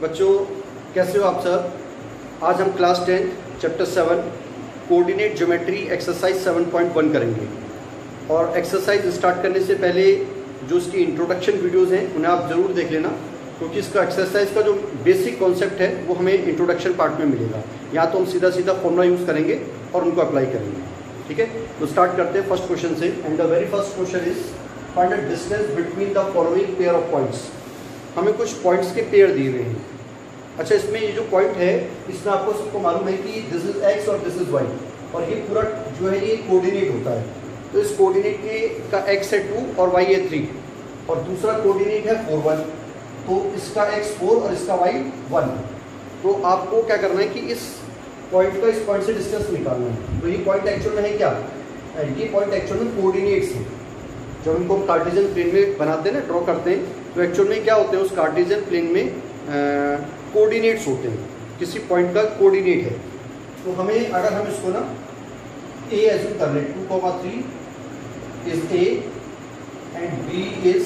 बच्चों कैसे हो आप सब। आज हम class 10 chapter 7 coordinate geometry exercise 7.1 करेंगे। और एक्सरसाइज स्टार्ट करने से पहले जो इसकी इंट्रोडक्शन वीडियोस हैं उन्हें आप ज़रूर देख लेना, क्योंकि इसका एक्सरसाइज का जो बेसिक कॉन्सेप्ट है वो हमें इंट्रोडक्शन पार्ट में मिलेगा। यहाँ तो हम सीधा सीधा फॉर्मूला यूज़ करेंगे और उनको अप्लाई करेंगे। ठीक है, तो स्टार्ट करते हैं फर्स्ट क्वेश्चन से। And the very first question is find the distance between the following pair of points. हमें कुछ पॉइंट्स के पेयर दिए हुए हैं। अच्छा, इसमें ये जो पॉइंट है इसमें आपको सबको मालूम है कि दिस इज एक्स और दिस इज वाई, और ये पूरा जो है ये कोऑर्डिनेट होता है। तो इस कोऑर्डिनेट के का एक्स है 2 और वाई है 3, और दूसरा कोऑर्डिनेट है 4 1, तो इसका एक्स 4 और इसका वाई 1। तो आपको क्या करना है कि इस पॉइंट का इस पॉइंट से डिस्टेंस निकालना है। तो ये पॉइंट एक्चुअल में है क्या, ये पॉइंट एक्चुअल में कोऑर्डिनेट्स हैं। जब उनको हम कार्टेशियन प्लेन में बनाते हैं ना, ड्रॉ करते हैं, तो एक्चुअल में क्या होते हैं उस कार्टेशियन प्लेन में कोऑर्डिनेट्स होते हैं। किसी पॉइंट का कोऑर्डिनेट है। तो हमें अगर हम इसको ना ए एज्यूम कर लें, 2,3 is A and B is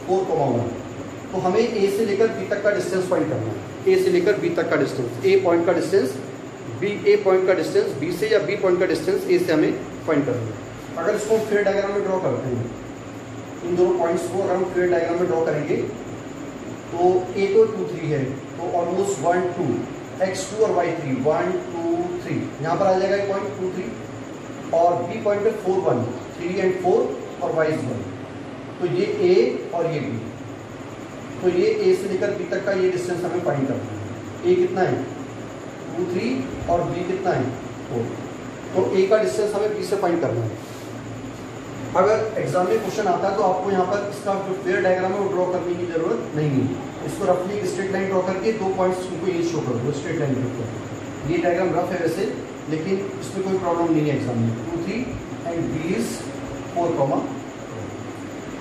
4,1, तो हमें ए से लेकर बी तक का डिस्टेंस फाइंड करना है। ए से लेकर बी तक का डिस्टेंस, ए पॉइंट का डिस्टेंस बी, ए पॉइंट का डिस्टेंस बी से, या बी पॉइंट का डिस्टेंस ए से हमें फाइंड करना है। अगर इसको हम फिगर डायग्राम में ड्रॉ करते हैं, इन दोनों पॉइंट्स को अगर हम फिगर डायग्राम में ड्रॉ करेंगे, तो ए तो 2 3 है, तो ऑलमोस्ट 1 2, x2 और y3 1 2 3, यहाँ पर आ जाएगा ये पॉइंट 2 3, और बी पॉइंट पे 4 1 3 एंड 4 और y is 1। तो ये a और ये b, तो ये a से लेकर b तक का ये डिस्टेंस हमें फाइंड करना है। a कितना है 2 3 और b कितना है 4, तो a का डिस्टेंस हमें b से फाइंड करना है। अगर एग्जाम में क्वेश्चन आता है तो आपको यहाँ पर इसका जो फिगर डायग्राम है वो ड्रॉ करने की जरूरत नहीं है। इसको रफली एक स्ट्रेट लाइन ड्रॉ करके 2 पॉइंट्स को ये शो कर दो स्ट्रेट लाइन के ऊपर। ये डायग्राम रफ है वैसे, लेकिन इसमें कोई प्रॉब्लम नहीं है एग्जाम में। 2 3 एंड बी इज 4,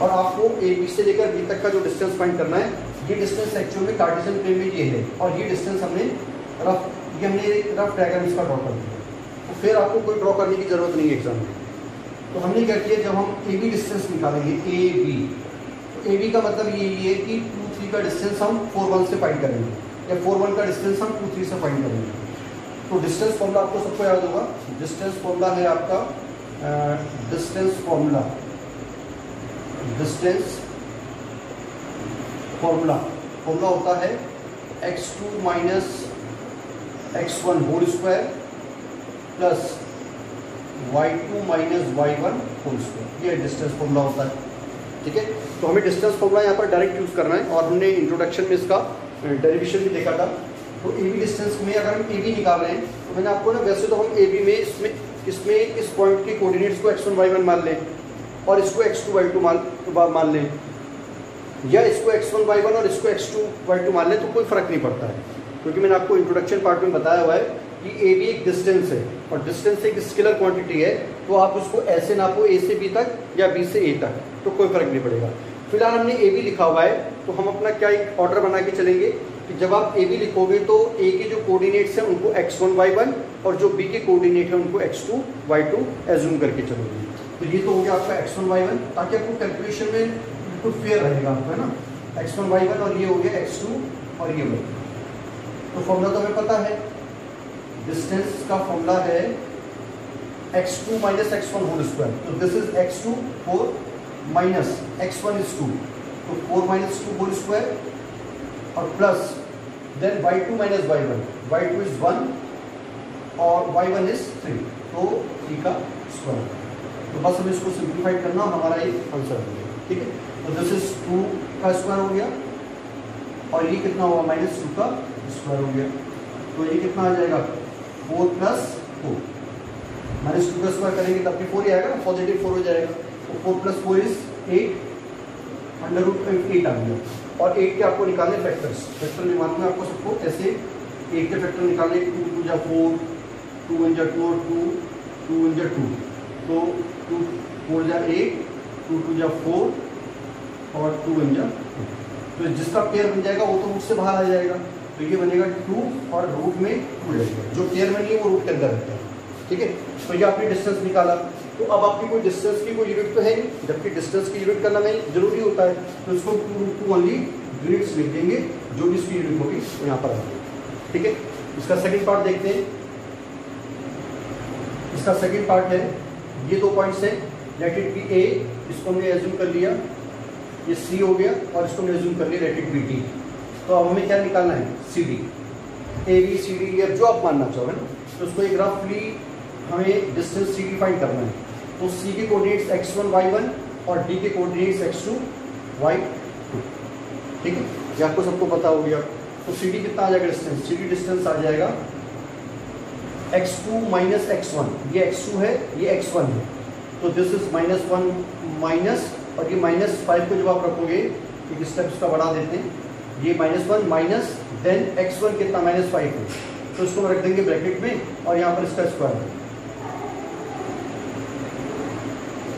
और आपको ए बी से लेकर बी तक का जो डिस्टेंस फाइंड करना है, ये डिस्टेंस एक्चुअल में कार्टेशियन प्लेन में ये है, और ये डिस्टेंस हमने रफ डायग्राम इसका ड्रॉ कर दिया। तो फिर आपको कोई ड्रॉ करने की जरूरत नहीं है एग्जाम में। तो हमने क्या किया, जब हम ए बी डिस्टेंस निकालेंगे ए बी, तो ए बी का मतलब ये है कि 2 3 का डिस्टेंस हम 4 1 से फाइंड करेंगे, या 4 1 का डिस्टेंस हम 2 3 से फाइंड करेंगे। तो डिस्टेंस फॉर्मूला आपको सबको याद होगा। डिस्टेंस फॉर्मूला है आपका डिस्टेंस फॉर्मूला होता है x2 minus x1 whole square plus y2 minus y1 whole square. ये डिस्टेंस फॉर्मूला होता है। ठीक है, तो हमें डिस्टेंस फॉर्मूला यहाँ पर डायरेक्ट यूज़ करना है, और हमने इंट्रोडक्शन में इसका डेरिवेशन भी देखा था। तो ए बी डिस्टेंस में अगर हम ए बी निकाल रहे हैं, तो मैंने आपको ना, वैसे तो हम ए बी में इसमें इस पॉइंट के कोऑर्डिनेट्स को x1 y1 मान लें, और इसको x2 y2 मान लें, या इसको x1 y1 और इसको x2 y2 मान लें, तो कोई फर्क नहीं पड़ता है। क्योंकि मैंने आपको इंट्रोडक्शन पार्ट में बताया हुआ है कि ए बी एक डिस्टेंस है, और डिस्टेंस एक स्केलर क्वांटिटी है। तो आप उसको ऐसे नापो ए से बी तक या बी से ए तक, तो कोई फर्क नहीं पड़ेगा। फिलहाल हमने ए बी लिखा हुआ है, तो हम अपना क्या एक ऑर्डर बना के चलेंगे कि जब आप ए बी लिखोगे तो ए के जो कोऑर्डिनेट्स हैं उनको x1 y1, और जो बी के कोऑर्डिनेट हैं उनको x2 y2 एज्यूम करके चलोगे। तो ये तो हो गया आपका x1 y1, ताकि आपको कैलकुलेशन में बिल्कुल फेयर रहेगा आपका, है ना। x1 y1 और ये हो गया x2 और ये y। तो फॉर्मूला तो हमें पता है, डिस्टेंस का फॉर्मूला है x2 minus x1 whole square. तो this is x2 4 minus x1 is 2, तो 4 माइनस 2 होल स्क्वायर, और plus then y2 minus y1, y2 is 1 और y1 इज 3, तो 3 का स्क्वायर। तो बस हमें इसको सिंप्लीफाइड करना, हमारा ये आंसर हो गया। ठीक है, तो दिस इज 2 का स्क्वायर हो गया, और ये कितना हुआ माइनस 2 का स्क्वायर हो गया। तो ये कितना आ जाएगा 4 प्लस 4, माइनस 2 का स्क्वायर करेंगे तब भी 4 ही आएगा, पॉजिटिव 4 हो जाएगा। तो 4 प्लस 4 इज 8, √8 आ गया। और 8 के आपको निकालने फैक्टर्स, फैक्टर निकालने में आपको सबको ऐसे 8 के फैक्टर निकालने, 2 2 जा 4, 2 1 जा 2 और 2 1 जा 2, तो 2 4 जा 8, 2 2 जा 4 और 2 1 जा 2। तो जिसका पेयर बन जाएगा वो तो रूट से बाहर आ जाएगा, तो ये बनेगा 2 और रूट में 2 रहेगा। जो पेयर में नहीं है वो रूट के अंदर रहता है। ठीक है, तो ये आपने डिस्टेंस निकाला। तो अब आपकी कोई डिस्टेंस की कोई यूनिट तो है नहीं, जबकि डिस्टेंस की यूनिट करना नहीं जरूरी होता है, तो इसको 2 √2 ओनली यूनिट्स लिख देंगे, जो भी इसकी यूनिट होगी वो यहाँ पर आएगी। ठीक है, इसका सेकंड पार्ट देखते हैं। इसका सेकंड पार्ट है, ये दो पॉइंट्स है, लेट इट बी ए, इसको हमने एज्यूम कर लिया, ये सी हो गया, और इसको हमने एज्यूम कर लिया लेट इट बी डी। तो अब हमें क्या निकालना है, C D, A B C D, जो आप मानना चाहो है ना, तो उसको एक रफली हमें डिस्टेंस सी डी फाइंड करना है। तो सी के कोऑर्डिनेट्स x1 y1 और डी के कोऑर्डिनेट्स x2 y2। ठीक है, ये आपको सबको पता हो गया। तो सी डी कितना आ जाएगा डिस्टेंस, सी डी डिस्टेंस आ जाएगा x2 माइनस x1, ये x2 है, ये x1 है, तो दिस इज -1 माइनस, और ये -5 को जब आप रखोगे, एक स्टेप्स का बढ़ा देते हैं, ये -1 माइनस देन x1 कितना -5 है, तो इसको रख देंगे ब्रैकेट में, और यहाँ पर इसका स्क्वायर है।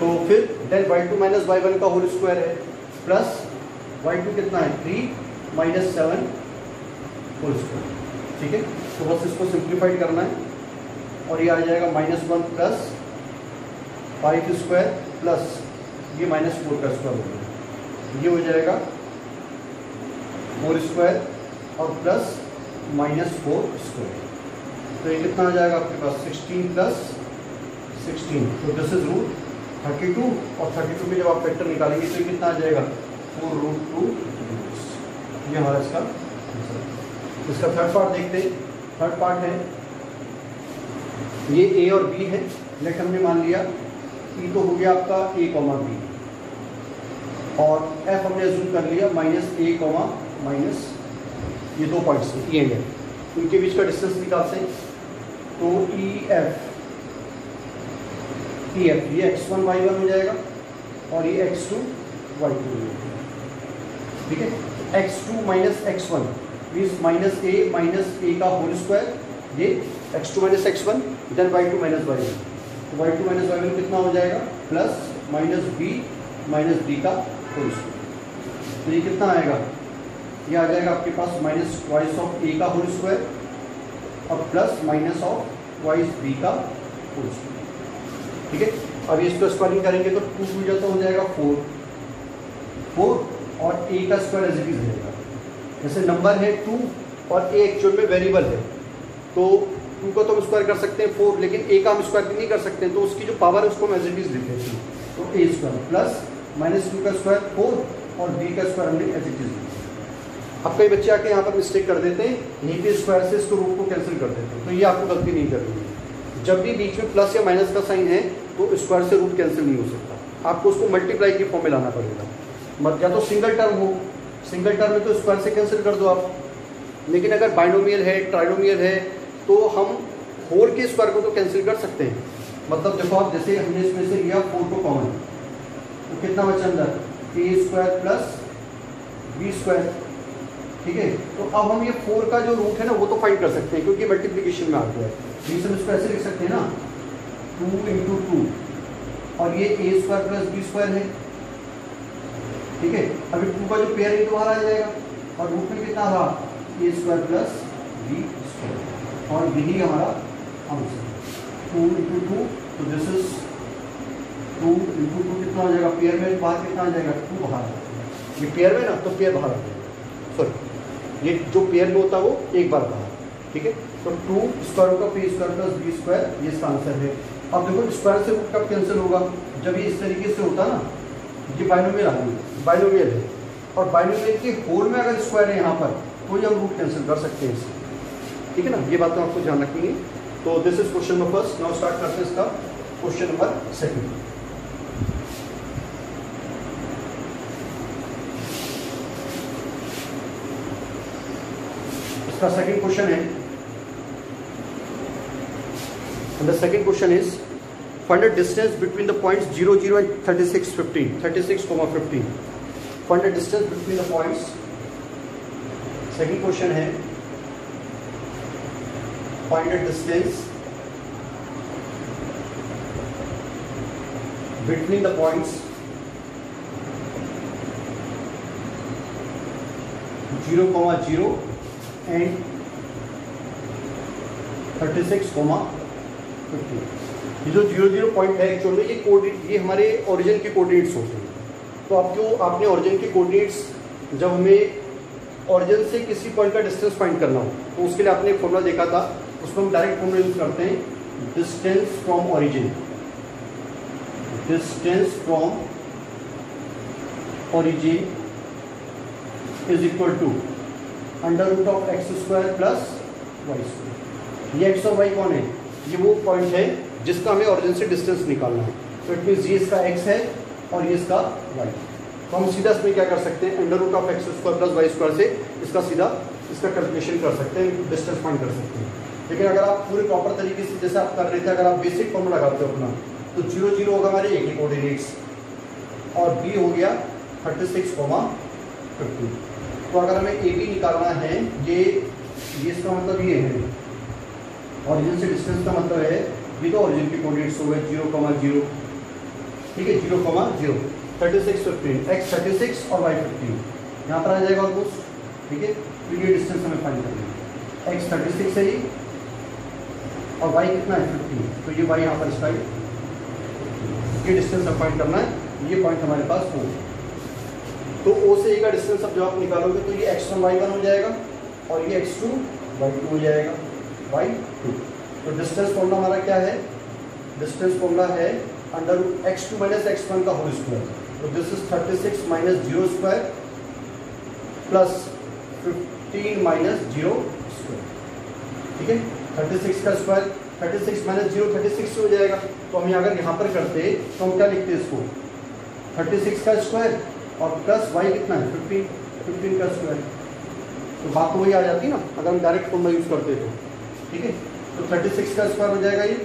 तो फिर देन y2 माइनस y1 का होल स्क्वायर है, प्लस y2 कितना है 3 माइनस 7 होल स्क्वायर। ठीक है, तो बस इसको सिंप्लीफाइड करना है, और ये आ जाएगा -1 प्लस 5 स्क्वायर प्लस ये -4 का स्क्वायर हो गया, ये हो जाएगा 4 स्क्वायर और प्लस -4 स्क्वायर। तो ये कितना आ जाएगा आपके पास 16 प्लस 16, तो दिस इज रूट 32, और 32 में जब आप फैक्टर निकालेंगे तो ये कितना आ जाएगा 4√2। ये हमारा इसका थर्ड पार्ट देखते हैं। थर्ड पार्ट है, ये ए और बी है, लेट हमने मान लिया ई तो हो गया आपका a, b, और f हमने अज्यूम कर लिया -a, माइनस ये दो पॉइंट्स हैं, ई एंड एफ, उनके बीच का डिस्टेंस निकालते हैं। तो ई एफ ये x1 y1 हो जाएगा, और ये x2 y2 हो जाएगा। ठीक है, x2 minus x1 means -a का होल स्क्वायर, ये x2 minus x1 then y2 minus y1, तो y2 माइनस y1 कितना हो जाएगा प्लस -b माइनस d का होल स्क्वायर। तो ये कितना आएगा, ये आ जाएगा आपके पास माइनस वाइस ऑफ a का होल स्क्वायर और plus minus of vice b का होल स्क्वायर। ठीक है, अब ये इसको स्क्वायरिंग करेंगे तो 2 तो हो जाएगा 4 और a का स्क्वायर एज इट इज रहेगा। जैसे नंबर है 2 और a एक्चुअल में वेरिएबल है, तो 2 को तो हम स्क्वायर कर सकते हैं 4, लेकिन a का हम स्क्वायर नहीं कर सकते हैं, तो उसकी जो पावर है उसको हम एज इट इज लिख देते हैं। तो a स्क्वायर प्लस -2 का स्क्वायर 4 और b का स्क्वायर हमने एज इट इज लिखा। अब कई बच्चे आके यहाँ पर मिस्टेक कर देते हैं, यहीं पे स्क्वायर से इसको रूट को कैंसिल कर देते हैं, तो ये आपको गलती नहीं करनी है। जब भी बीच में प्लस या माइनस का साइन है तो स्क्वायर से रूट कैंसिल नहीं हो सकता, आपको उसको मल्टीप्लाई की फॉर्म में लाना पड़ेगा। या तो सिंगल टर्म हो, सिंगल टर्म में तो स्क्वायर से कैंसिल कर दो आप, लेकिन अगर बाइनोमियल है, ट्राइनोमियल है, तो हम होल के स्क्वायर को तो कैंसिल कर सकते हैं। मतलब देखो आप, जैसे हमने इसमें से लिया 4 को कॉमन, तो कितना बचा अंदर a square plus b square. ठीक है, तो अब हम ये 4 का जो रूट है ना वो तो फाइंड कर सकते हैं, क्योंकि मल्टीप्लिकेशन में आ गया है। बीच में इसको ऐसे लिख सकते हैं ना 2 × 2, और ये a square plus b square है। ठीक है, अभी 2 का जो पेयर है तो बाहर आ जाएगा, और रूट में कितना रहा a square plus b square, और यही हमारा आंसर 2 × 2, तो दिस इज 2 × 2 कितना हो जाएगा, पेयर में बाहर कितना आ जाएगा 2 बाहर आ जाएगा। ये पेयर में ना, तो पेयर बाहर आ जाएगा, सॉरी ये जो पेयर में होता है वो एक बार बाहर। ठीक है, तो 2 स्क्वायर का p square plus b square, ये इसका आंसर है। अब देखो स्क्वायर से रूट कब कैंसिल होगा, जब ये इस तरीके से होता ना, ये बाइनोमियल आ गई, बाइनोमियल है, और बाइनोमियल के होल में अगर स्क्वायर है यहाँ पर, तो ये हम रूट कैंसिल कर सकते हैं इससे। ठीक है ना, ये बात तो आपको ध्यान रखनी है। तो this is question number first. Now start करते हैं इसका क्वेश्चन नंबर सेकंड। इसका सेकंड क्वेश्चन है, and the second question is find the distance between the points 0, 0 and 36, 15, 36, 15. Find the distance between the points. Second question है find the distance between the points 0, 0 and 36, 50. ये जो 0, 0 point है actual में ये हमारे origin के coordinates होते हैं। तो आपने ओरिजिन के कोऑर्डिनेट्स जब हमें ओरिजिन से किसी पॉइंट का डिस्टेंस फाइंड करना हो तो उसके लिए आपने एक फॉर्मूला देखा था, उसमें हम डायरेक्ट फॉर्मूला यूज करते हैं, distance from origin, distance from origin is equal to under root of X square plus Y square. ये एक्स और वाई कौन है? ये वो पॉइंट है जिसका हमें ओरिजिन से डिस्टेंस निकालना है। तो इट मीन्स ये इसका एक्स है और ये इसका वाई। तो हम सीधा इसमें क्या कर सकते हैं, under root of X square plus Y square से इसका सीधा इसका कैलकुलेशन कर सकते हैं, डिस्टेंस फाइंड कर सकते हैं। लेकिन अगर आप पूरे प्रॉपर तरीके से जैसे आप कर रहे थे, अगर आप बेसिक फॉर्मूला लगाते हो अपना, तो 0 0 होगा हमारे एक ही कोऑर्डिनेट्स और बी हो गया 36,50। तो अगर हमें ए बी निकालना है, ये इसका मतलब ये है, ओरिजिन से डिस्टेंस का मतलब है ये तो ओरिजिन के कोऑर्डिनेट्स हो गए 0, 0, ठीक है, 0, 0, 36, 15, x 36 और y 15 यहाँ पर आ जाएगा ऑलमोस्ट, ठीक है। तो ये डिस्टेंस हमें फाइंड करना है, x 36 है ये और y कितना है 15, तो ये y यहाँ पर इसका ये डिस्टेंस हम फाइंड करना है। ये पॉइंट हमारे पास हो, तो O से A का डिस्टेंस अब जब आप निकालोगे तो ये x1 y1 हो जाएगा और ये x2 y2 हो जाएगा, y2। तो डिस्टेंस फॉर्मूला हमारा क्या है? डिस्टेंस फॉर्मूला है under root x2 minus x1 का होल स्क्वायर। तो this is 36 minus 0 square plus 15 minus 0 square, ठीक है। 36 का स्क्वायर 36 माइनस 0 36 से हो जाएगा। तो हम अगर यहाँ पर करते तो हम क्या लिखते हैं इसको, 36 का स्क्वायर और प्लस y कितना है 15 का स्क्वायर। तो बात तो वही आ जाती ना अगर हम डायरेक्ट फॉर्मूला यूज करते तो, ठीक है। तो 36 का स्क्वायर हो जाएगा ये,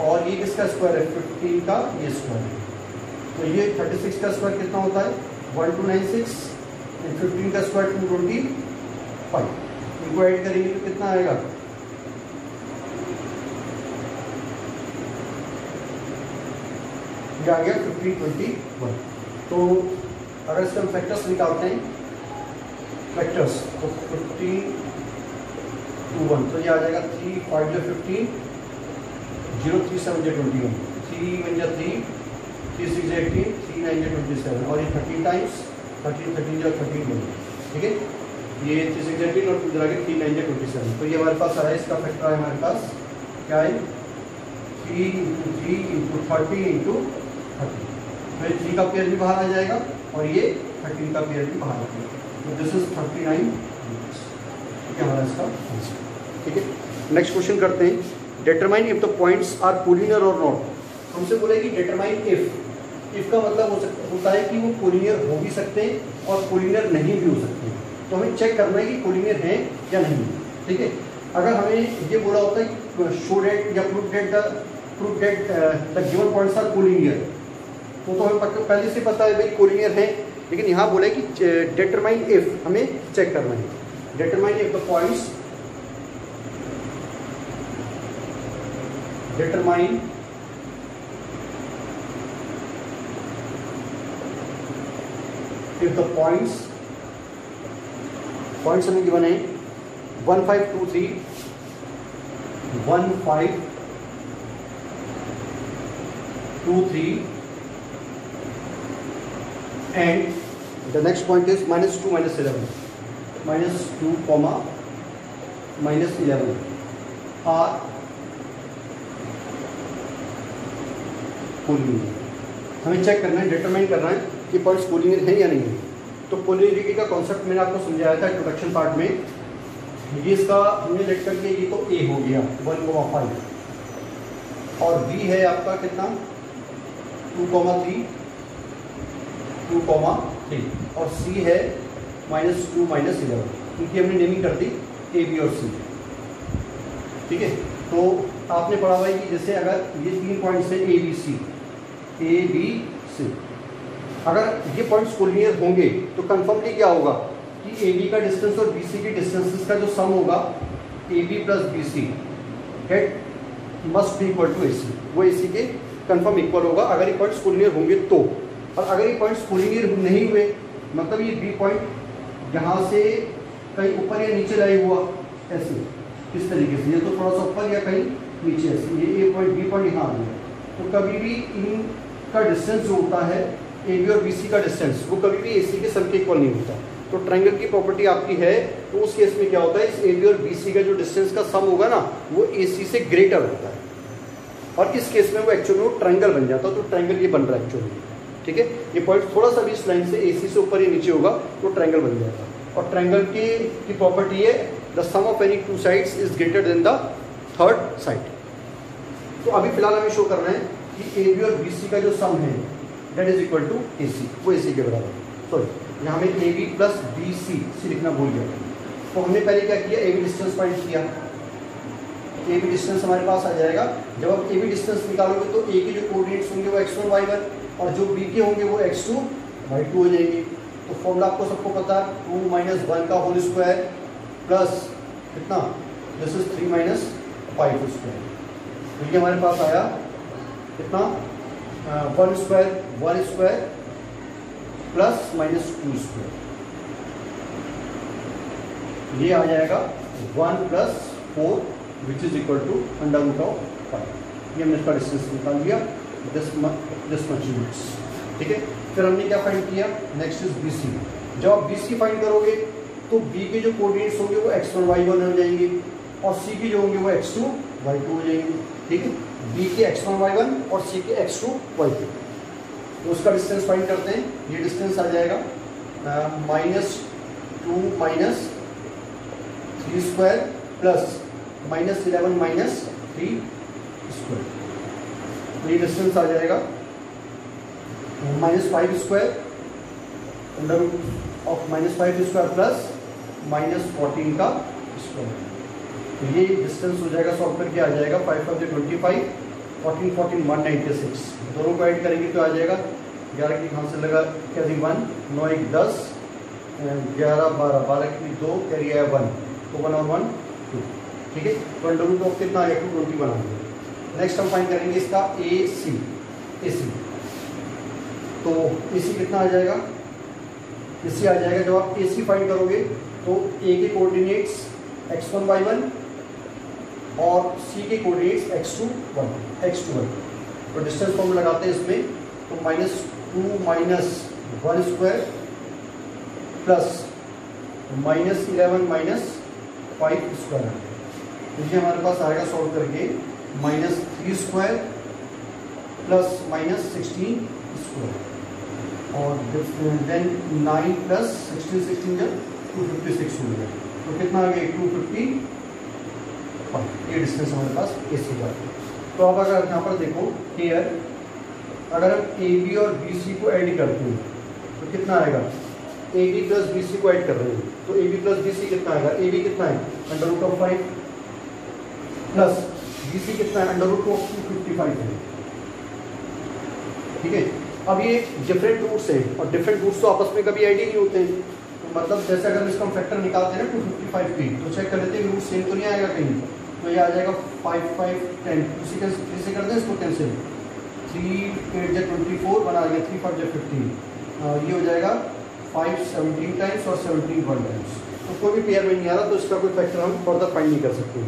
और ये किसका स्क्वायर है 15 का ये स्क्वायर। तो ये 36 का स्क्वायर कितना होता है 1296 एंड 15 का स्क्वायर 225। इनको ऐड करेंगे तो कितना आएगा, ये आ गया 1521। तो अगर इसके हम फैक्टर्स निकालते हैं, फैक्टर्स तो 15 2 1, तो ये आ जाएगा 3 5 15 0 3 7 21, 3 1 3 3 6 18 3 9 27, और ये 13 टाइम्स 13 13 13 1, ठीक है। ये 3 6 18 और 2 के 3 9 27। तो ये हमारे पास आ रहा है, इसका फैक्टर है हमारे पास क्या है 3 × 3 × 30 × 30। तो ये 3 का पेयर भी बाहर आ जाएगा और ये 13 का पेयर भी बाहर आ जाएगा। तो दिस इज 39, ठीक है हमारा इसका आंसर, ठीक है। नेक्स्ट क्वेश्चन करते हैं, determine if the points are collinear और नॉट। हमसे बोलेगी डिटरमाइन इफ का मतलब होता है कि वो कोलिनियर हो भी सकते हैं और कोलिनियर नहीं भी हो सकते हैं। तो हमें चेक करना है कि कोलिनियर है या नहीं, ठीक है। अगर हमें ये बोला होता है कि शो डेट या prove that the given points are collinear, तो हमें पहले से पता है भाई कोलिनियर है। लेकिन यहाँ बोला है कि डिटरमाइन इफ, हमें चेक करना है determine if the points determine if the points हमें गिवन है 1 5 2 3 1 5 2 3 and the next point is -2 -11 -2, -11 are collinear. हमें चेक करना है, डिटरमाइन करना है कि पॉइंट्स कोलिनियर है या नहीं है। तो कोलिनियरिटी का कॉन्सेप्ट मैंने आपको समझाया था इंट्रोडक्शन पार्ट में। ये इसका हमने लेट करके ये तो ए हो गया 1,5 और बी है आपका कितना 2,3 और सी है -2 -11। क्योंकि हमने नेमिंग कर दी ए बी और सी, ठीक है। तो आपने पढ़ा हुआ है कि जैसे अगर ये 3 पॉइंट्स है ए बी सी, अगर ये पॉइंट्स कोलिनियर होंगे तो कंफर्मली क्या होगा कि ए बी का डिस्टेंस और बी सी की डिस्टेंसेस का जो सम होगा A B plus B C had must be equal to A C, वो ए सी के कंफर्म इक्वल होगा अगर ये पॉइंट्स कोलिनियर होंगे तो। और अगर ये पॉइंट्स कोलिनियर नहीं हुए, मतलब ये बी पॉइंट यहाँ से कहीं ऊपर या नीचे लाए हुआ ऐसे इस तरीके से, ये तो थोड़ा सा ऊपर या कहीं नीचे ऐसे, ये ए पॉइंट बी पॉइंट यहाँ आ गया, तो कभी भी इनका डिस्टेंस जो होता है ए बी और बी सी का डिस्टेंस वो कभी भी ए सी के सम के इक्वल नहीं होता। तो तो ट्रायंगल की प्रॉपर्टी आपकी है, तो उस केस में क्या होता है, इस AB और BC का जो डिस्टेंस का सम होगा ना वो AC से ग्रेटर होता है, और इस केस में वो एक्चुअली वो ट्रायंगल बन जाता है। तो ट्रायंगल ये बन रहा है एक्चुअली, ठीक है। ये पॉइंट थोड़ा सा भी इस लाइन से AC से ऊपर या नीचे होगा तो ट्रायंगल बन जाएगा। और ट्रायंगल की प्रॉपर्टी है the sum of any two sides is greater than the third side. तो अभी फिलहाल हमें शो करना है कि AB और BC का जो सम है that is equal to AC, वो AC के बराबर। सॉरी, यहाँ में AB प्लस BC लिखना भूल गया। तो हमने पहले क्या किया, AB डिस्टेंस फाइंड किया। AB डिस्टेंस हमारे पास आ जाएगा। जब आप AB डिस्टेंस निकालोगे तो A के जो कोऑर्डिनेट्स होंगे वो x1 y1 और जो B के होंगे वो x2 y2 हो जाएंगे। तो फॉर्मूला आपको सबको पता है, 2 - 1 का होल स्क्वायर प्लस कितना, दिस इज 3 - 5 स्क्वायर। तो ये हमारे पास आया कितना, 1 स्क्वायर प्लस -2 स्क्वायर। ये आ जाएगा 1 + 4 विच इज इक्वल टू √5। ये हमने इसका डिस्टेंस निकाल दिया, दिस मच यूनिट्स, ठीक है। फिर हमने क्या फाइंड किया, नेक्स्ट इज BC। जब आप BC फाइंड करोगे तो B के जो कोऑर्डिनेट्स होंगे वो x1 y1 हो जाएंगे और C के जो होंगे वो x2 y2 हो जाएंगे, ठीक है। B के x1 y1 और C के x2 y2, तो उसका डिस्टेंस फाइंड करते हैं। ये डिस्टेंस आ जाएगा -2 - 3 स्क्वायर प्लस -11 - 3 स्क्वायर। तो ये डिस्टेंस आ जाएगा -5 स्क्वायर √5 स्क्वायर प्लस -14 का स्क्वायर। तो ये डिस्टेंस हो जाएगा, सॉल्व करके आ जाएगा 5 × 25, 14 14 196। दोनों को ऐड करेंगे तो आ जाएगा 11 की कहाँ से लगा, कैरी 1, 9 1 10, 11 12, 12 की 2, कैरी आया 1, तो 1 और 1 2, ठीक है। तो √2 कितना आएगा, 221 आ गया। नेक्स्ट हम फाइंड करेंगे इसका AC। तो AC कितना आ जाएगा, AC आ जाएगा। जब आप AC फाइंड करोगे तो A के कोऑर्डिनेट्स x1 y1 और C के कोऑर्डिनेट्स x2 1। तो डिस्टेंस फॉर्मूला लगाते हैं इसमें, तो -2 - 1 स्क्वायर प्लस -11 - 5 स्क्वायर। तो ये हमारे पास आएगा सॉल्व करके -3 स्क्वायर प्लस -16 स्क्वायर और देन 9 + 16 जब 256 हो गया। तो कितना आ गया, 255। ये डिस्टेंस हमारे पास AC का। तो अब अगर यहाँ पर देखो हियर, अगर हम AB और BC को ऐड करते हैं तो कितना आएगा, AB + BC को ऐड कर रहे हैं तो AB + BC कितना आएगा, AB कितना है √5 प्लस BC कितना है √255 है, ठीक है। अब ये डिफरेंट रूट्स हैं और डिफरेंट रूट्स तो आपस में कभी ऐड ही नहीं होते हैं। तो मतलब जैसे अगर इसका हम फैक्टर निकालते हैं ना 255 की, तो चेक कर लेते हैं रूट सेम तो नहीं आएगा कहीं। तो ये आ जाएगा 5 5 10, उसी के से कर दें इसको कैंसिल, 3 8 × 24 बना गया, 3 5 × 15। ये हो जाएगा 5 17 टाइम्स और 17 1 टाइम्स। तो कोई भी पेयर में नहीं आ रहा तो इसका कोई फैक्टर हम फर्दर फाइंड नहीं कर सकते,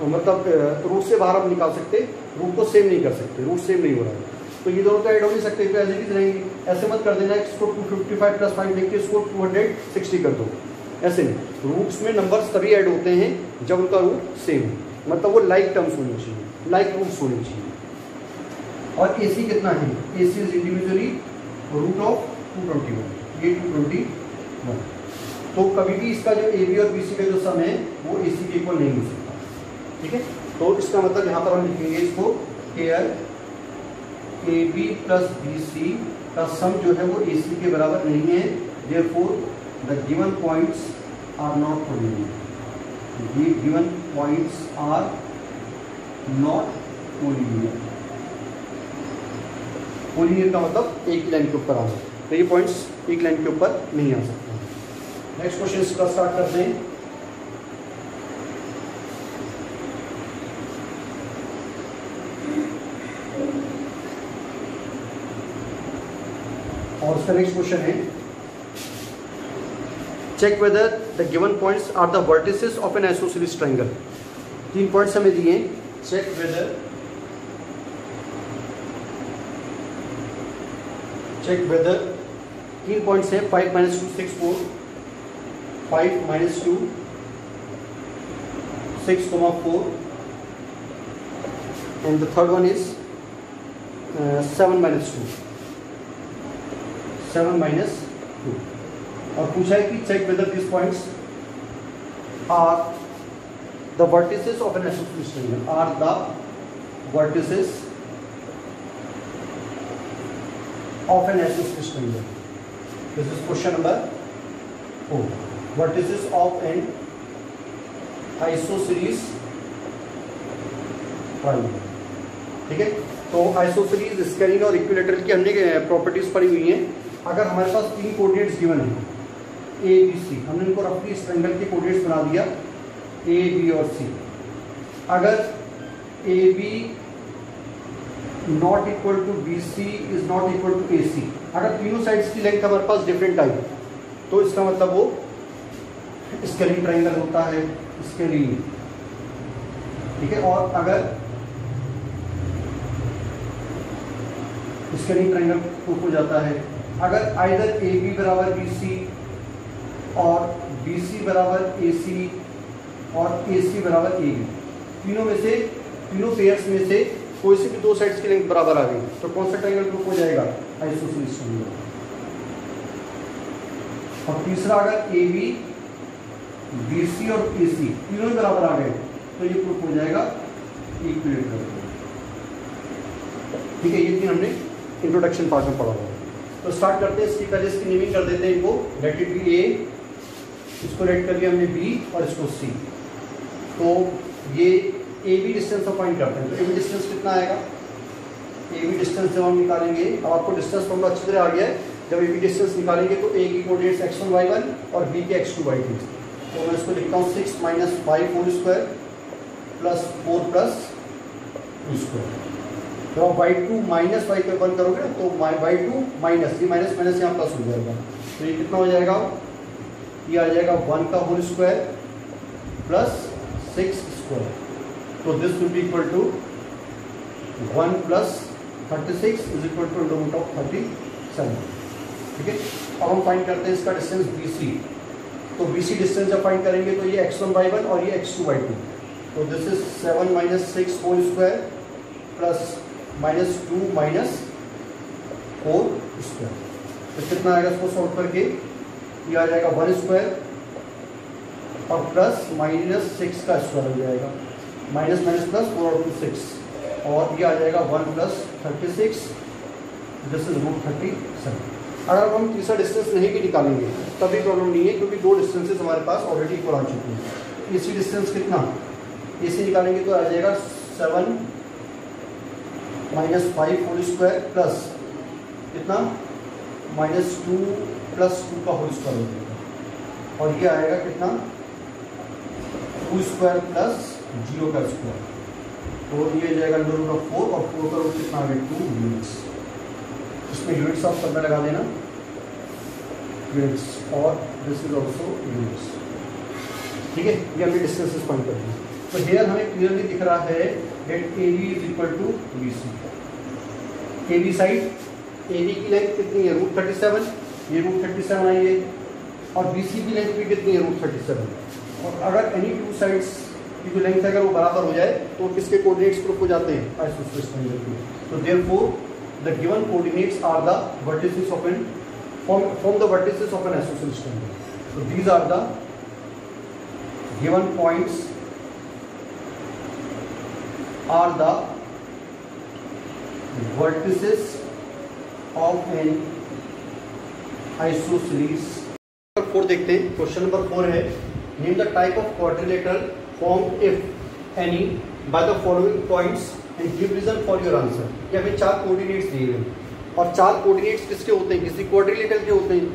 मतलब रूट से बाहर हम निकाल सकते, रूट को सेम नहीं कर सकते, रूट सेम नहीं हो रहा है। तो ये दोनों तो ऐड हो नहीं सकते, तो ऐसे भी रहेंगे। ऐसे मत कर देना इसको 255 + 5 लिख के इसको 260 कर दो, ऐसे नहीं। रूट्स में नंबर्स तभी ऐड होते हैं जब उनका रूट सेम है, मतलब वो लाइक टर्म्स होनी चाहिए, लाइक रूट्स होनी चाहिए। और AC कितना है, AC इज इंडिविजुअली √221, ये 221। तो कभी भी इसका जो AB और BC का जो सम है वो AC के इक्वल नहीं हो सकता, ठीक है। तो इसका मतलब यहाँ पर हम लिखेंगे इसको हियर AB + BC का सम जो है वो AC के बराबर नहीं है, therefore the given points are not collinear. ये given points are not collinear. Collinear का मतलब एक लाइन के ऊपर आ जाए, तो ये पॉइंट्स एक लाइन के ऊपर नहीं आ सकते। नेक्स्ट क्वेश्चन इसका स्टार्ट करते हैं। और उसका नेक्स्ट क्वेश्चन है, check whether the given points are the vertices of an isosceles triangle. 3 points हमें दिए, चेक वेदर 3 पॉइंट्स हैं, 5 - 2 6 4। 5 minus 2, 6, 4, and the third one is 7 minus 2, 7 minus 2. और पूछा है कि check whether these points are the vertices of an isosceles triangle, are the vertices of an isosceles triangle. This is question number 4. Vertices of an isosceles triangle. ठीक है, तो isosceles, scalene और equilateral की हमने प्रॉपर्टीज पढ़ी हुई हैं। अगर हमारे पास 3 कोऑर्डिनेट्स गिवन है ए बी सी, हमने इनको रफली इस ट्रायंगल के कोऑर्डिनेट्स बना दिया ए बी और सी। अगर A B not equal to B C is not equal to A C, अगर तीनों साइड्स की लेंथ हमारे पास डिफरेंट आई तो इसका मतलब वो स्केलिन ट्रायंगल होता है, स्केलिन। ठीक है, और अगर स्केलिन ट्रायंगल प्रूफ हो जाता है अगर आइदर ए बी बराबर बी सी और बी सी बराबर ए सी और ए सी बराबर ए बी, तीनों पेयर्स में से कोई से भी 2 साइड्स की लेंथ बराबर आ गई तो कौन सा ट्रायंगल प्रूफ हो जाएगा? Isosceles triangle. और तीसरा, अगर ए बी बी सी और ए सी तीनों बराबर आ गए तो ये प्रूफ हो जाएगा इक्विलेटरल। ठीक है, ये तीन हमने इंट्रोडक्शन पार्ट में पढ़ा हुआ है। तो स्टार्ट करते हैं, इसकी पहले इसकी नेमिंग कर देते हैं इनको। लेट इट बी ए, इसको लेट कर लिया हमने बी और इसको सी। तो ये ए बी डिस्टेंस को फाइंड करते हैं। तो ए बी डिस्टेंस कितना आएगा? ए बी डिस्टेंस जब हम निकालेंगे, अब आपको डिस्टेंस फॉर्मूला अच्छी तरह आ गया है। जब ए बी डिस्टेंस निकालेंगे तो ए की कोऑर्डिनेट्स x1 y1 और बी के x2 y2। तो मैं इसको लिखता हूँ 6 minus 5 whole square plus 4 plus 2 square. तो आप y2 माइनस y पे 1 करोगे तो y2 माइनस, ये माइनस माइनस यहाँ प्लस हो जाएगा। तो ये कितना हो जाएगा? ये आ जाएगा 1 का होल स्क्वायर प्लस 6 स्क्वायर। तो this will be equal to 1 plus 36 is equal to root of 37। ठीक है, अब हम फाइंड करते हैं इसका डिस्टेंस BC। तो BC डिस्टेंस जब फाइंड करेंगे तो ये x1 y1 और ये x2 y2। तो this is 7 minus 6 whole square plus -2 minus 4 square. तो कितना आएगा इसको सॉल्व करके? ये आ जाएगा 1 स्क्वायर और प्लस -6 का स्क्वायर हो जाएगा, माइनस माइनस प्लस 4 और 2 6, और ये आ जाएगा 1 प्लस 36, दिस इज रूट 37। अगर हम तीसरा डिस्टेंस नहीं भी निकालेंगे तब भी प्रॉब्लम नहीं है, क्योंकि 2 डिस्टेंसेस हमारे पास ऑलरेडी इक्वल आ चुके हैं। इसी डिस्टेंस कितना इसी निकालेंगे तो आ जाएगा 7 minus 5 होल स्क्वायर प्लस कितना -2 प्लस 2 का होल स्क्वायर हो जाएगा, और ये आएगा कितना 2 स्क्वायर प्लस 0 का स्क्वायर। तो ये जाएगा अंडर रूट ऑफ 4 और 4 का रूट कितना आ गया 2 यूनिट्स। इसमें यूनिट्स आप सब में लगा देना यूनिट्स, और दिस इज ऑल्सो यूनिट्स। ठीक है, ये हमने डिस्टेंसेस फाइंड कर दिए। तो हियर हमें क्लियरली दिख रहा है that AB is equal to BC। AB side AB की लेंथ कितनी है? रूट 37, ये रूट 37 आई है, और BC की लेंथ भी कितनी है? रूट 37। और अगर एनी 2 साइड्स की जो लेंथ है अगर वो बराबर हो जाए तो किसके कोऑर्डिनेट्स प्रूफ हो जाते हैं? आइसोसेलेस ट्रायंगल के। तो therefore the given coordinates are the vertices of an from the vertices of an isosceles triangle. So these are the given points are the vertices of an isosceles। 4 देखते हैं, question number 4 है name the type of quadrilateral form if any by the following points and give reason for your answer. ये हमें 4 coordinates दिए हुए हैं, और 4 coordinates किसके होते हैं? किसी क्वाड्रिलेटरल के होते हैं।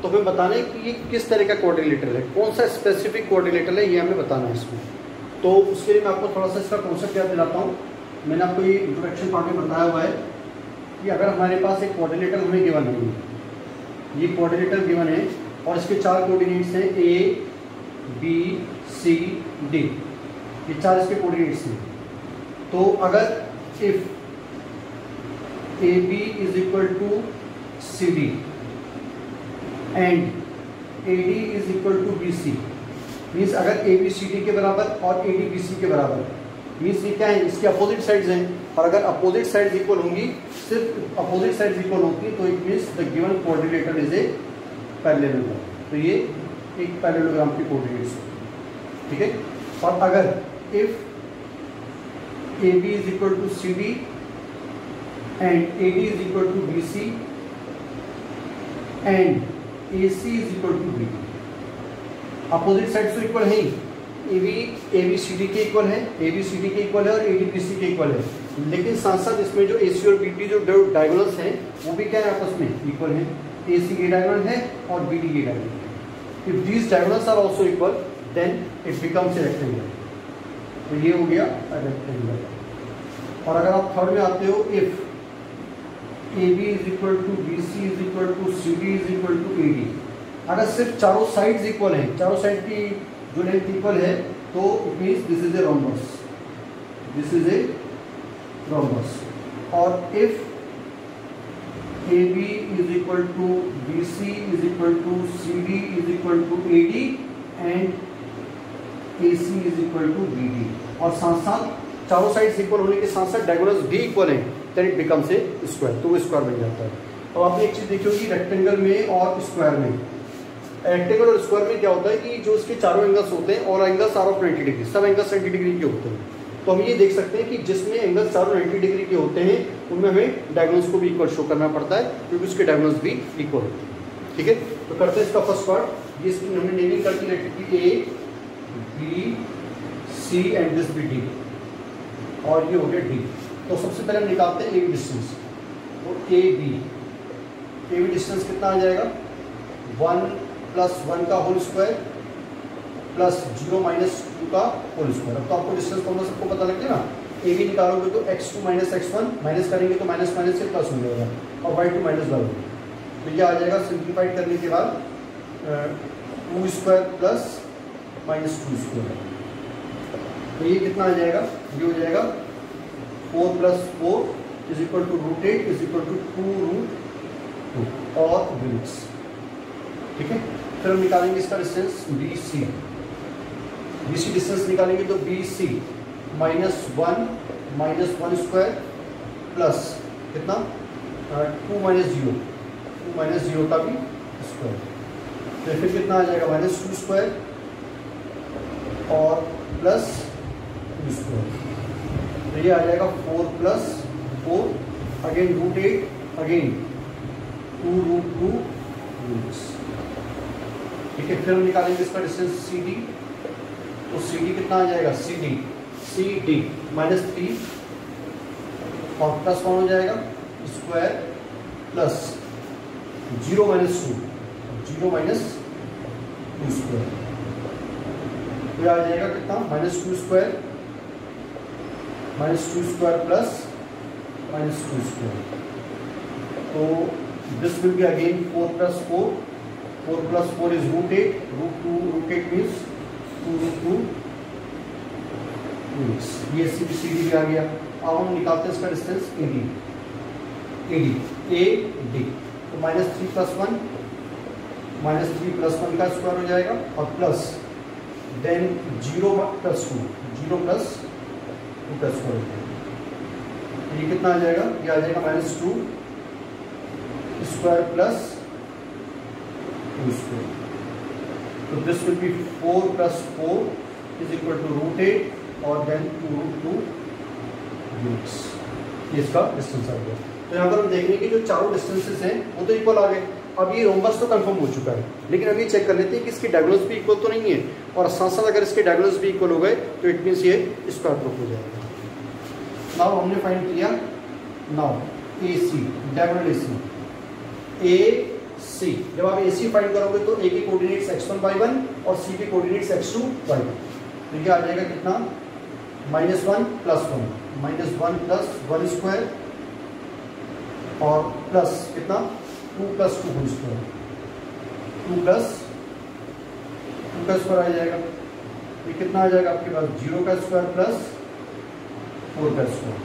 तो हमें बताना है कि ये किस तरह का क्वाड्रिलेटरल है, कौन सा स्पेसिफिक क्वाड्रिलेटरल है, ये हमें बताना है इसमें। तो उसके लिए मैं आपको थोड़ा सा इसका कॉन्सेप्ट याद दिलाता हूँ। मैंने आपको ये इंट्रोडक्शन पार्ट में बताया हुआ है कि अगर हमारे पास एक क्वाड्रिलेटरल हमें गिवन है, ये क्वाड्रिलेटरल गिवन है और इसके 4 कोऑर्डिनेट्स हैं A B C D, ये 4 इसके कोऑर्डिनेट्स हैं। तो अगर if AB is equal to CD and AD is equal to BC, means अगर AB CD के बराबर और AD BC के बराबर, मीन्स ये क्या है, इसके अपोजिट साइड्स हैं, और अगर अपोजिट साइड्स इक्वल होंगी, सिर्फ अपोजिट साइड्स इक्वल होती तो it means the given coordinator is a parallelogram. तो ये एक पैरेललोग्राम की कोऑर्डिनेट्स है, ठीक है। और अगर if AB is equal to CD and AD is equal to BC and AC is equal to BD, opposite sides तो इक्वल है ही, AB CD के इक्वल है, AB CD के इक्वल है और AD BC के इक्वल है, लेकिन साथ साथ इसमें जो AC और BD जो डायगोनल्स हैं वो भी क्या है, आपस में इक्वल है। AC की डायगोनल है और BD की डायगोनल है। If these diagonals are also equal then it becomes a rectangle. तो ये हो गया रेक्टेंगल। और अगर आप थर्ड में आते हो, if AB is equal to BC is equal to CD is equal to AD, अगर सिर्फ चारों साइड्स इक्वल हैं, चारों साइड की जो लेंथ इक्वल है, तो it means this is a rhombus, this is a rhombus. और if AB is equal to BC is equal to CD is equal to AD and AC is equal to BD, और साथ साथ चारों sides equal होने के साथ साथ diagonals भी इक्वल हैं, then it becomes a square, तो वो स्क्वायर बन जाता है। अब आपने एक चीज देखी होगी रेक्टेंगल में और स्क्वायर में, रेक्टेंगल और स्क्वायर में क्या होता है कि जो इसके चारों एंगल्स होते हैं, और एंगल्स आर ऑफ 90 डिग्री, सब एंगल्स 90 डिग्री के होते हैं। तो हम ये देख सकते हैं कि जिसमें एंगल्स चारों 90 डिग्री के होते हैं उनमें हमें डायगोनल्स को भी इक्वल शो करना पड़ता है, क्योंकि उसके डायगोनल्स भी इक्वल होते हैं, ठीक है। तो करते हैं इसका फर्स्ट पार्ट। ये इसकी हमने नेमिंग करके रखी A B C and this भी D, और ये हो गया D। तो सबसे पहले हम निकालते हैं AB डिस्टेंस। तो AB डिस्टेंस कितना आ जाएगा, 1 + 1 का होल स्क्वायर प्लस 0 - 2 का होल स्क्वायर। अब तो आपको डिस्टेंस फॉर्मूला सबको पता लग गया ना। AB निकालोगे तो x2 - x1 माइनस करेंगे तो माइनस माइनस से प्लस हो जाएगा, और y2 - y। तो ये आ जाएगा सिंप्लीफाइड करने के बाद 2² प्लस -2²। तो ये कितना आ जाएगा, ये हो जाएगा 4 + 4 is equal to √8 is equal to 2√2 और यूनिट्स, ठीक है। फिर हम निकालेंगे इसका डिस्टेंस BC डिस्टेंस निकालेंगे तो BC -1 - 1² प्लस कितना 2 - 0 का भी स्क्वायर, तो फिर कितना आ जाएगा -2² और प्लस 2²। तो ये आ जाएगा 4 + 4 अगेन √8 अगेन 2√2 यूनिट्स, ठीक है। फिर हम निकालेंगे इसका डिस्टेंस CD। तो CD कितना आ जाएगा, CD -3 और प्लस 1 हो जाएगा स्क्वायर प्लस 0 - 2² तो आ जाएगा कितना -2² प्लस -2²। तो this will be again 4 + 4 + 4 is √8 √8 means 2√2 units. ये CD आ गया। अब हम निकालते हैं इसका डिस्टेंस AD। तो -3 + 1 -3 + 1 का स्क्वायर हो जाएगा और प्लस देन 0 + 2 0 + 2 का स्क्वायर हो जाएगा। ये कितना आ जाएगा, ये आ जाएगा -2² प्लस 2²। तो this will be 4 + 4 is equal to √8 और देन 2√2 यूनिट्स। ये इसका डिस्टेंस आ गया। तो यहाँ पर हम देखेंगे कि जो चारों डिस्टेंसेस हैं वो तो इक्वल आ गए। अब ये रोम्बस तो कंफर्म हो चुका है, लेकिन अभी चेक कर लेते हैं कि इसके डायगोनल्स भी इक्वल तो नहीं है, और साथ साथ अगर इसके डायगोनल्स भी इक्वल हो गए तो इट मीन्स ये स्क्वायर प्रूफ हो जाएगा। नाउ हमने फाइंड किया, नाउ AC डायगोनल AC जब आप AC फाइंड करोगे तो A के कोऑर्डिनेट्स x1 y1 और C के कोऑर्डिनेट्स x2 y2। तो ये आ जाएगा कितना -1 + 1 -1 + 1² और प्लस कितना 2 + 2² 2 + 2 का स्क्वायर आ जाएगा। ये कितना आ जाएगा आपके पास 0 का स्क्वायर प्लस 4 का स्क्वायर।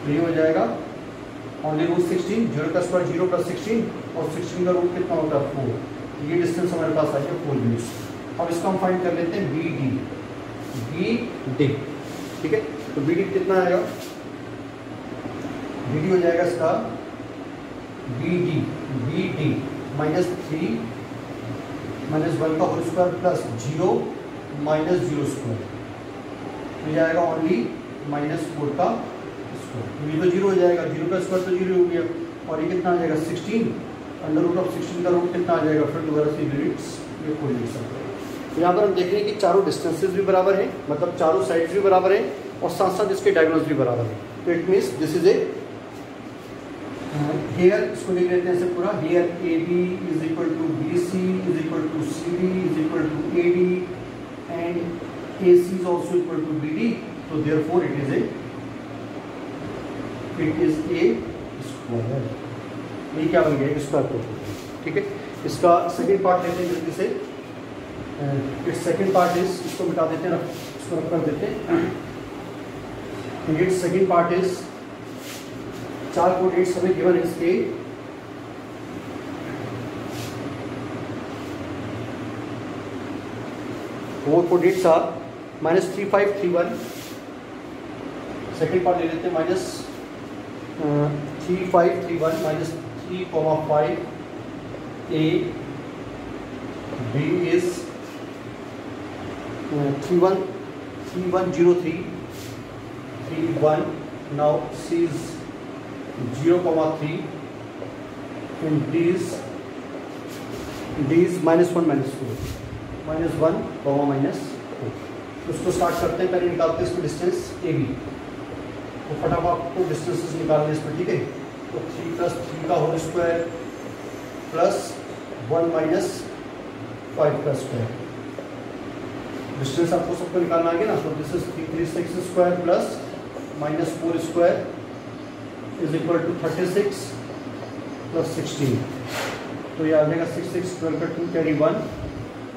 तो ये हो जाएगा ओनली √16 0 का स्क्वायर 0 + 16 और 16 का रूट कितना होता है 4। ये डिस्टेंस हमारे पास आ गया 4 यूनिट्स। अब इसको हम फाइंड कर लेते हैं बी डी, ठीक है। तो बी डी कितना आएगा, बी डी हो जाएगा इसका बी डी -3 -1 का होल स्क्वायर प्लस 0 -0 स्क्वायर, तो ये आएगा ओनली -4 का स्क्वायर। ये तो 0 हो जाएगा, 0 का स्क्वायर तो 0 हो गया। और ये कितना आ जाएगा 16, √16 का रूट कितना आ जाएगा, फिर दोबारा से यूनिट्स, ये 4 यूनिट्स आ जाएगा। तो यहाँ पर हम देख रहे हैं कि चारों डिस्टेंसेस भी बराबर हैं, मतलब चारों साइड्स भी बराबर हैं और साथ साथ इसके डायगोनल्स भी बराबर हैं। तो it means this is a here, इसको लिख लेते हैं ऐसे पूरा, here A B is equal to B C is equal to C D is equal to A D and A C is also equal to B D. तो therefore it is a square. ये क्या बन गया, square को, ठीक है। इसका second part लेते हैं जल्दी से। इट्स सेकेंड पार्ट इज, इसको मिटा देते हैं, इसको रख कर देते हैं। It's second part is 4 coordinates हमें गिवन है इसके, वो कोऑर्डिनेट्स आर -3531। सेकेंड पार्ट ले लेते हैं -3531 -3,5 A B is 3103 31, now C is 0,3 and D is -1 -4 -1, -4। उसको स्टार्ट करते हैं, पहले निकालते हैं इसको डिस्टेंस ए बी। तो फटाफट आपको डिस्टेंसेस निकालने इसमें, ठीक है। तो 3 + 3 का होल स्क्वायर प्लस 1 - 5 का स्क्वायर, डिस्टेंस आपको सबको निकालना आगे ना। तो this is 336 square plus -4 square is equal to 36 + 16। तो ये आ जाएगा 6 6 12 का 2 कैरी 1,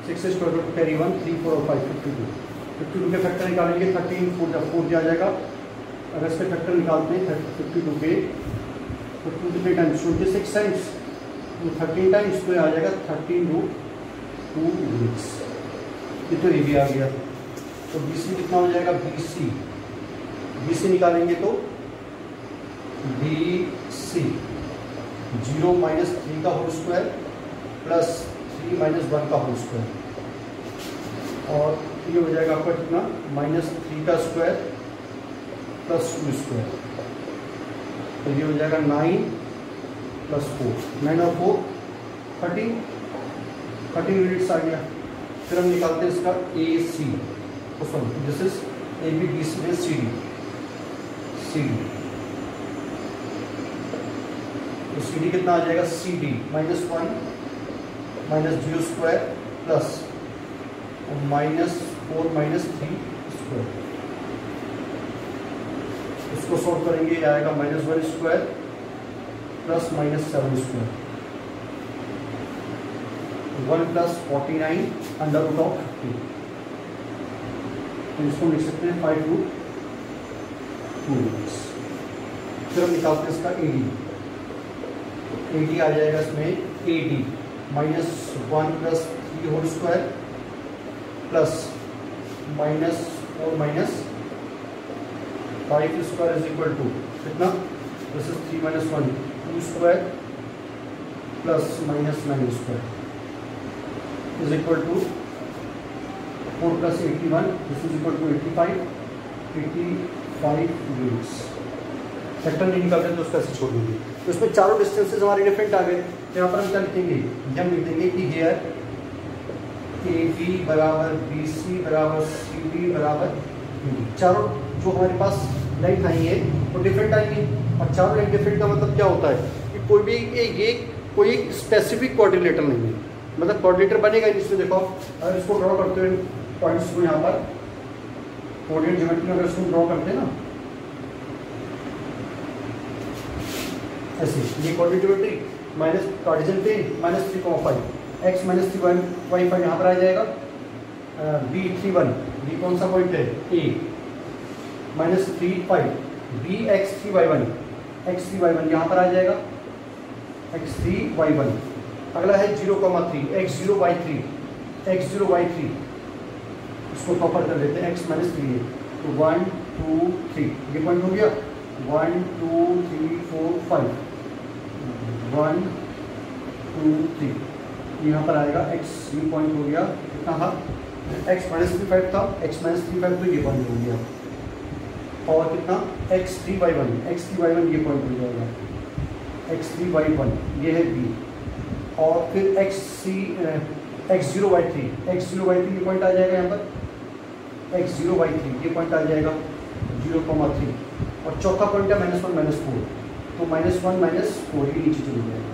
6 6 12 का 2 कैरी 1, 3 4 और 5 52 के फैक्टर निकालेंगे। 13 4 जब 4 दिया जाएगा, अगर इसके फैक्टर निकालते हैं 52 के, तो 2 कितने टाइम्स, 26 टाइम्स, 13 टाइम्स, तो आ जाएगा 13√2 यूनिट्स। ये तो ये भी आ गया। तो BC कितना हो जाएगा, BC निकालेंगे तो BC 0 -3 का होल स्क्वायर प्लस 3 - 1 का होल स्क्वायर, और ये हो जाएगा आपका कितना, -3 का स्क्वायर प्लस 2 स्क्वायर, तो ये हो जाएगा 9 + 4, 9 और 4 13 यूनिट्स आ गया। फिर हम निकालते हैं इसका AC, this is AB BC में CD, तो CD कितना आ जाएगा, CD -1 -0 स्क्वायर प्लस -4 -3 स्क्वायर। इसको सॉल्व करेंगे, ये आएगा -1 स्क्वायर प्लस -7 स्क्वायर, 1 + 49 √2। तो इसको लिख सकते हैं 5√2 यूनिट्स। फिर हम निकालते हैं इसका AD आ जाएगा इसमें AD -1 + 3 whole square plus -4 -5 square is equal to कितना, this is 3 - 1 2 square plus -9 square is equal to 4 + 81, this is equal to 85 units. Factor नहीं निकाल रहे तो उसका ऐसे छोड़ देंगे। तो इसमें चारों डिस्टेंसेस हमारे डिफरेंट आ गए। तो यहाँ पर हम क्या लिखेंगे, हम लिख देंगे कि hair AB = BC = CD = BD। चारों जो हमारे पास लाइन आई है वो डिफरेंट आएंगे, और चारों लाइन डिफरेंट का मतलब क्या होता है कि कोई भी ये कोई स्पेसिफिक कोऑर्डिनेटर नहीं है, मतलब कोऑर्डिनेटर बनेगा इसमें। देखो अगर इसको ड्रॉ करते हुए पॉइंट्स को यहाँ पर कोऑर्डिनेट ज्योमेट्री में अगर इसको ड्रॉ करते हैं ना ऐसे, ये coordinate geometry minus Cartesian plane -3,5 x -3,5 यहाँ पर आ जाएगा। B31, B कौन सा पॉइंट है, A -3,5 BX3Y1 x3y1 यहाँ पर आ जाएगा, x3y1 अगला है 0,3 x0/3 x0/3 इसको कॉपर कर लेते हैं, x माइनस 3 है तो 1 2 3 ये पॉइंट हो गया 1 2 3 4 5 1 2 3 यहाँ पर आएगा x ये पॉइंट हो गया कितना था x माइनस 3 था x माइनस 3 तो ये पॉइंट हो गया और कितना x3/1 ये पॉइंट हो जाएगा x3/1 ये है b और फिर x0/3 ये पॉइंट आ जाएगा यहाँ पर x0/3 ये पॉइंट आ जाएगा 0,3 और चौथा पॉइंट है -1 -4 तो -1 -4 ये नीचे चले जाएगा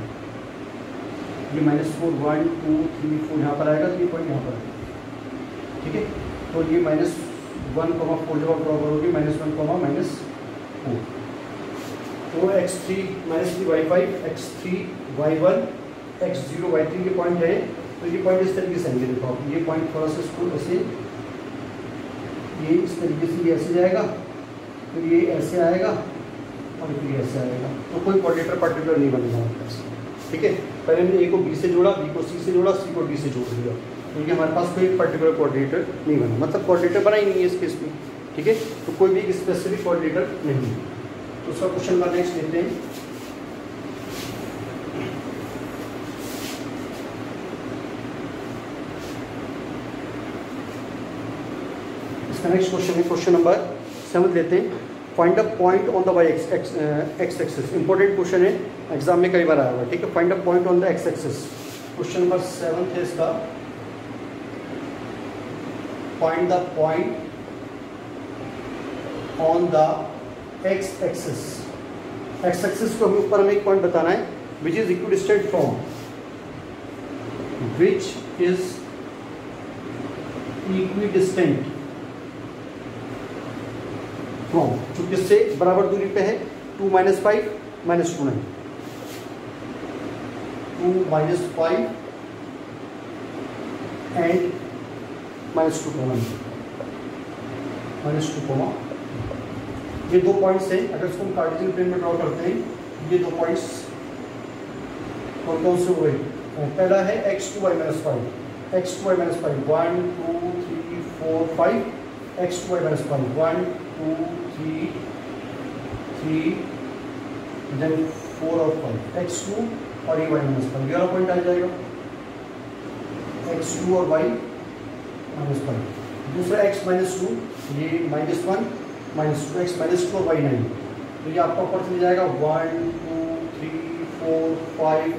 ये -4 1 2 3 4 यहाँ पर आएगा तो ये पॉइंट यहाँ पर आएगा ठीक है तो ये -1, 4 जब आप ड्रॉ करोगे -1, -4 तो x3/5 x3/1 x0/3 ये पॉइंट है तो ये पॉइंट इस तरीके से आएंगे देखो आप ये पॉइंट थोड़ा सा इसको ऐसे ये इस तरीके से ये ऐसे जाएगा फिर ये ऐसे आएगा और फिर ये ऐसे आएगा तो कोई कोऑर्डिनेटर पर्टिकुलर नहीं बनेगा हमारे पास ठीक है पहले हमने ए को बी से जोड़ा बी को सी से जोड़ा सी को डी से जोड़ दिया क्योंकि हमारे पास कोई पर्टिकुलर कोऑर्डिनेटर नहीं बना मतलब कोऑर्डिनेटर बना ही नहीं है इस केस में ठीक है तो कोई भी स्पेसिफिक कोऑर्डिनेटर नहीं है तो उसका क्वेश्चन नंबर नेक्स्ट लेते हैं इसका नेक्स्ट क्वेश्चन है क्वेश्चन नंबर 7 लेते हैं find a point on the Y X axis important question है एग्जाम में कई बार आया हुआ ठीक है find a point on the X axis question number 7 है इसका find the point on the X axis को ऊपर हमें एक पॉइंट बताना है विच इज इक्विडिस्टेंट फ्रॉम जो किससे बराबर दूरी पे है 2 - 5 -2 नहीं 2 - 5 एंड -2, ये दो पॉइंट्स हैं अगर इसको हम कार्टेशियन प्लेन में ड्रॉ करते हैं ये दो पॉइंट्स कौन से हुए पहला है x2y - 5 1 2 3 4 5 x2y - 5 1 2 3 देन 4 और 5 x2 और ये y - 5 ये वाला पॉइंट आ जाएगा x2 और y - 5 दूसरा x - 2 ये -1 -2 x - 2 और y 9 तो ये आपका ऊपर चले जाएगा 1 2 3 4 5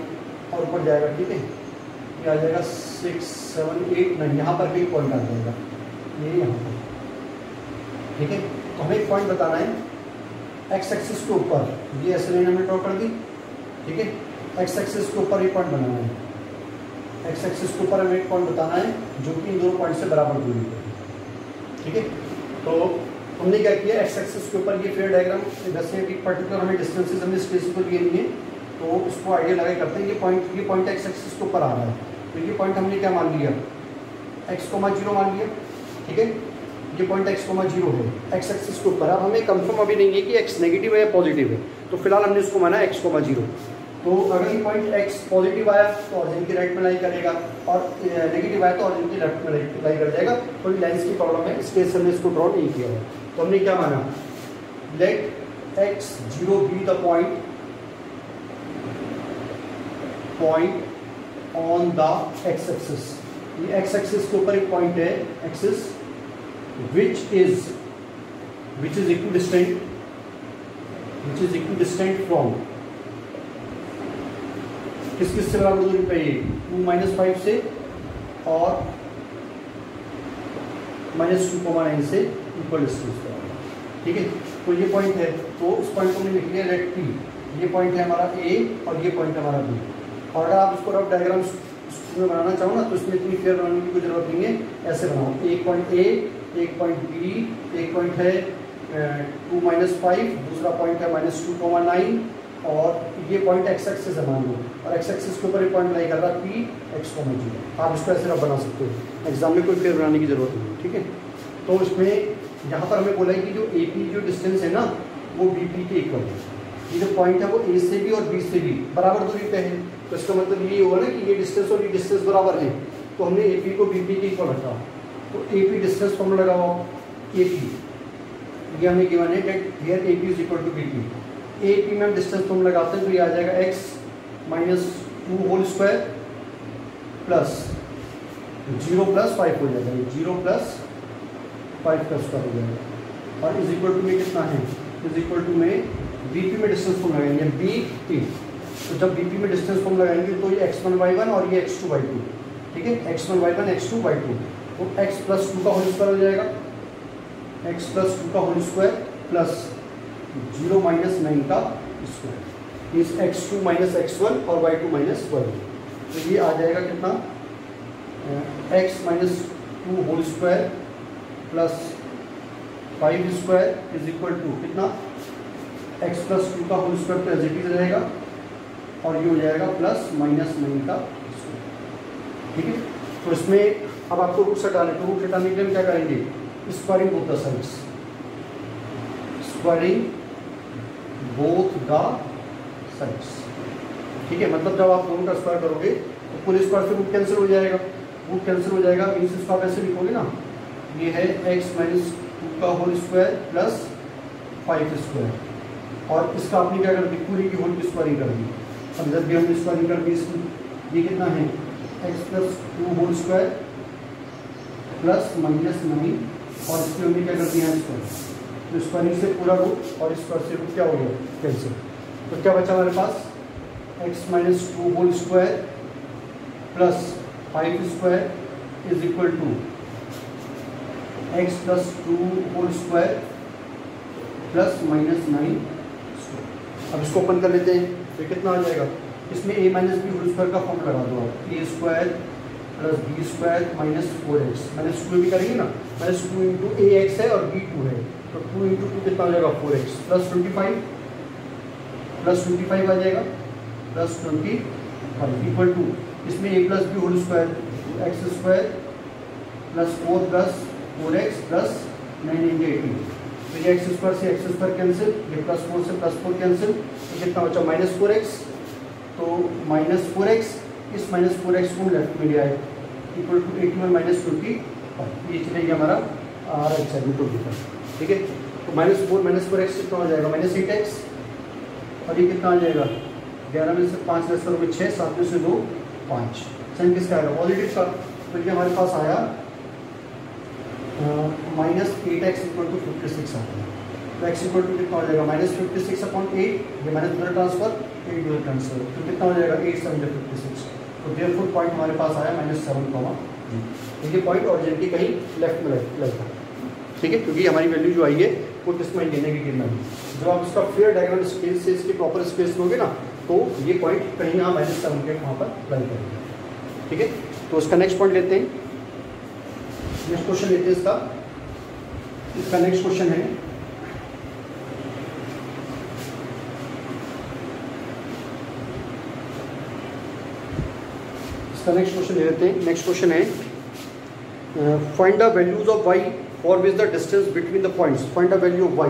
और ऊपर जाएगा ठीक है ये आ जाएगा 6 7 8 9 यहाँ पर भी एक पॉइंट आ जाएगा ये यहाँ पर ठीक है तो हमें एक पॉइंट बताना है एक्स एक्सिस के ऊपर ये ऐसे लाइन हमने ड्रॉ कर दी ठीक है एक्स एक्सिस के ऊपर एक पॉइंट बनाना है एक्स एक्सिस के ऊपर हमें एक पॉइंट बताना है जो कि इन दोनों पॉइंट से बराबर दूरी पे है ठीक है तो हमने क्या किया एक्स एक्सिस के ऊपर ये फेयर डायग्राम वैसे भी पर्टिकुलर हमें डिस्टेंसेस हमने स्पेस को लिए नहीं है तो उसको आइडिया लगा करते हैं ये पॉइंट एक्स एक्सिस के ऊपर आ रहा है तो ये पॉइंट हमने क्या मान लिया x,0 मान लिया ठीक है ये पॉइंट x,0 है एक्स एक्सिस के ऊपर अब हमें कंफर्म अभी नहीं है कि x नेगेटिव है या पॉजिटिव है तो फिलहाल हमने इसको माना x,0 तो अगर ये पॉइंट x पॉजिटिव आया तो ऑरिजिन की राइट में लाई करेगा और नेगेटिव आया तो ऑरिजिन की लेफ्ट में लाई कर जाएगा थोड़ी लाइन्स की प्रॉब्लम है इस केस हमने इसको ड्रॉ नहीं किया है तो हमने क्या माना let x0 be the point on the X axis ये एक्स एक्सिस के ऊपर एक पॉइंट है axis which is equidistant from किस से बराबर दूरी पे 2 - 5 से और -2,9 से इक्वल डिस्टेंस पर ठीक है तो ये पॉइंट है तो उस पॉइंट को हमने लिख लिया लेट P ये पॉइंट है हमारा A और ये पॉइंट है हमारा B और अगर आप इसको रफ डायग्राम में बनाना चाहो ना तो इसमें इतनी फेयर बनाने की कोई जरूरत नहीं है ऐसे बनाओ एक पॉइंट A एक पॉइंट B एक पॉइंट है 2 - 5 दूसरा पॉइंट है -2,9 और ये पॉइंट एक्स एक्सिस है मान लो और एक्स एक्सिस के ऊपर एक पॉइंट लाई कर रहा है P x,0 आप इसको ऐसे रफ बना सकते हो एग्जाम में कोई फेयर बनाने की जरूरत नहीं ठीक है तो इसमें यहाँ पर हमें बोला है कि जो AP जो डिस्टेंस है ना वो BP के इक्वल है ये जो पॉइंट है वो A से भी और B से भी बराबर दूरी पे है तो इसका मतलब ये होगा ना कि ये डिस्टेंस और ये डिस्टेंस बराबर है, तो हमने ए पी को बी पी के इक्वल रखा, तो ए पी डिस्टेंस फॉर्मूला लगाओ, ए पी ये हमें गिवन है that here A P is equal to B P. A P में हम डिस्टेंस फॉर्मूला लगाते हैं तो ये आ जाएगा X minus 2 whole square plus 0 plus 5 हो जाएगा, 0 प्लस 5 का स्क्वायर हो जाएगा, और इज इक्वल टू में कितना है, इज इक्वल टू में बी पी में डिस्टेंस फॉर्म लगाएंगे बी पी, तो जब बी पी में डिस्टेंस फॉर्म लगाएंगे तो ये x1y1 और ये x2y2, ठीक है, x1y1 x2y2, तो x प्लस 2 का होल स्क्वायर हो जाएगा, x प्लस 2 का होल स्क्वायर प्लस 0 माइनस 9 का स्क्वायर, इस x2 माइनस x1 और y2 माइनस y1, तो ये आ जाएगा कितना, x minus 2 whole square plus 5 square is equal to कितना, x प्लस 2 का होल स्क्वायर प्लस इट रहेगा, और ये हो जाएगा प्लस माइनस 9 का स्क्वायर, ठीक है। तो इसमें अब आपको रूट हटाने, तो रूट हटाने के लिए क्या करेंगे, squaring both the sides, squaring both the sides, ठीक है। मतलब जब आप दोनों का स्क्वायर करोगे तो कुल स्क्वायर से रूट कैंसिल हो जाएगा, रूट कैंसिल हो जाएगा, मीन्स इसको आप ऐसे लिखोगे ना, ये है x माइनस 2 का होल स्क्वायर प्लस 5 स्क्वायर, और इसका आपने क्या कर दी, पूरी की होल की स्क्वायरिंग कर दी। अब जब भी हमने स्क्वायरिंग कर दी इसकी, ये कितना है x plus 2 whole square plus minus 9, और इसकी हमने क्या कर दिया स्क्वायर, तो स्क्वायरिंग से पूरा रूट और स्क्वायर से रूट क्या हो गया कैंसिल, तो क्या बचा हमारे पास, x minus 2 whole square plus 5 square is equal to x plus 2 whole square plus minus 9 square. अब इसको ओपन कर लेते हैं, तो कितना आ जाएगा, इसमें a minus b whole square का फॉर्म लगा दो आप, a square plus b square minus 4x, minus 2 भी करेंगे ना, माइनस 2 इंटू ए एक्स है और बी 2 है, तो 2 इंटू 2 कितना आ जाएगा 4x प्लस 25 आ जाएगा प्लस 25 इक्वल टू, इसमें a plus B whole square X square plus 4 plus 4x plus 9 into 18, तो ये एक्स स्क्वायर से एक्स स्क्वायर कैंसिल, ये प्लस 4 से प्लस 4 कैंसिल, तो कितना बचा माइनस 4x, तो माइनस 4x, इस माइनस 4x को लेफ्ट में ले आए इक्वल टू 81 माइनस 25, ये चलेगा हमारा राइट साइड में 25, ठीक है। तो माइनस 4x कितना हो जाएगा माइनस 8x, और ये कितना आ जाएगा 11 में से 5 लेस करोगे 6, 7 में से 2 5, साइन किसका आएगा पॉजिटिव का, तो ये हमारे पास आया माइनस 8x इक्वल टू 56 आता है, तो x इक्वल टू कितना हो जाएगा माइनस 56 अपॉन 8, ये minus double transfer 8 double transfer, तो कितना हो जाएगा 8 7 56, तो देयरफॉर पॉइंट हमारे पास आया माइनस 7, देखिए पॉइंट ऑरिजिन की कहीं लेफ्ट में लगता है, ठीक है, क्योंकि हमारी वैल्यू जो आई है वो डिस्माइन देने की गिरना है। जब आप इसका फेयर डायग्राम स्केल से इसकी प्रॉपर स्पेस लोगे ना, तो ये पॉइंट कहीं यहाँ माइनस 7 के वहाँ पर लाई करेंगे, ठीक है। तो इसका नेक्स्ट पॉइंट लेते हैं, नेक्स्ट क्वेश्चन लेते हैं इसका नेक्स्ट क्वेश्चन है नेक्स्ट क्वेश्चन ले लेते हैं। नेक्स्ट क्वेश्चन है find the values of y for which the distance between the points, find the value of y।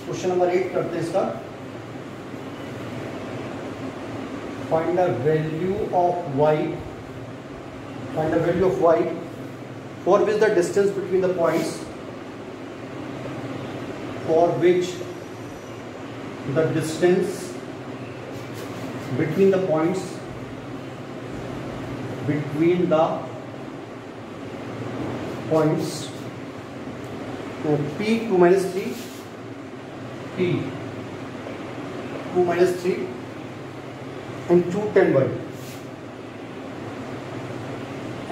Question number 8 करते हैं इसका, find the value of y, find the value of y for which the distance between the points, for which the distance between the points between the points p 2 minus 3, p 2 minus 3 and q 10 y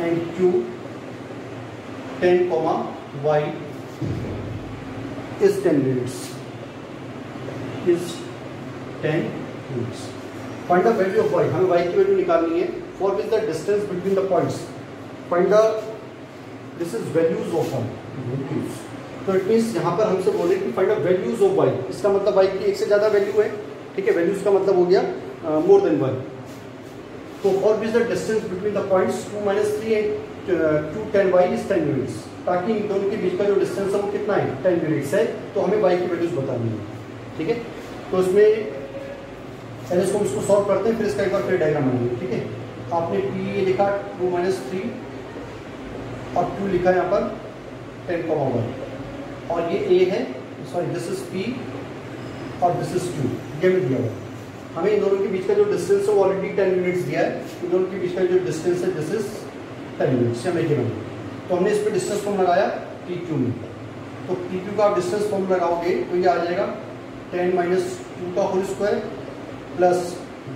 and q 10 comma y is 10 units, is 10 units। Find the value of y, हमें y की value निकालनी है for which the distance between the points, find the this is values of y, तो it means यहाँ पर हमसे बोले कि find the values of y, इसका मतलब y की एक से ज़्यादा वैल्यू है, ठीक है, वैल्यूज का मतलब हो गया मोर देन 1। तो for which the distance between the points 2 minus 3 and 2 10 y is 10 units, ताकि इन दोनों के बीच का जो डिस्टेंस है वो कितना है 10 units है, तो हमें y की वैल्यूज बतानी है, ठीक है। तो उसमें पहले इसको सॉल्व करते हैं, फिर इसका एक बार फिर डायग्राम बनाएंगे, ठीक है। आपने पी लिखा 2 - 3 और 2 लिखा यहाँ पर 10,1 और ये ए है, सॉरी दिस इज पी और दिस इज 2, ये में दिया हुआ। हमें इन दोनों के बीच का जो डिस्टेंस है वो ऑलरेडी 10 यूनिट्स दिया है। इन दोनों के बीच का जो डिस्टेंस है दिस इज 10 यूनिट्स, हमें गिवन। तो हमने इस पर डिस्टेंस फॉर्म लगाया PQ में, तो PQ का आप डिस्टेंस फॉर्म लगाओगे तो ये आ जाएगा 10 - 2 का होल स्क्वायर प्लस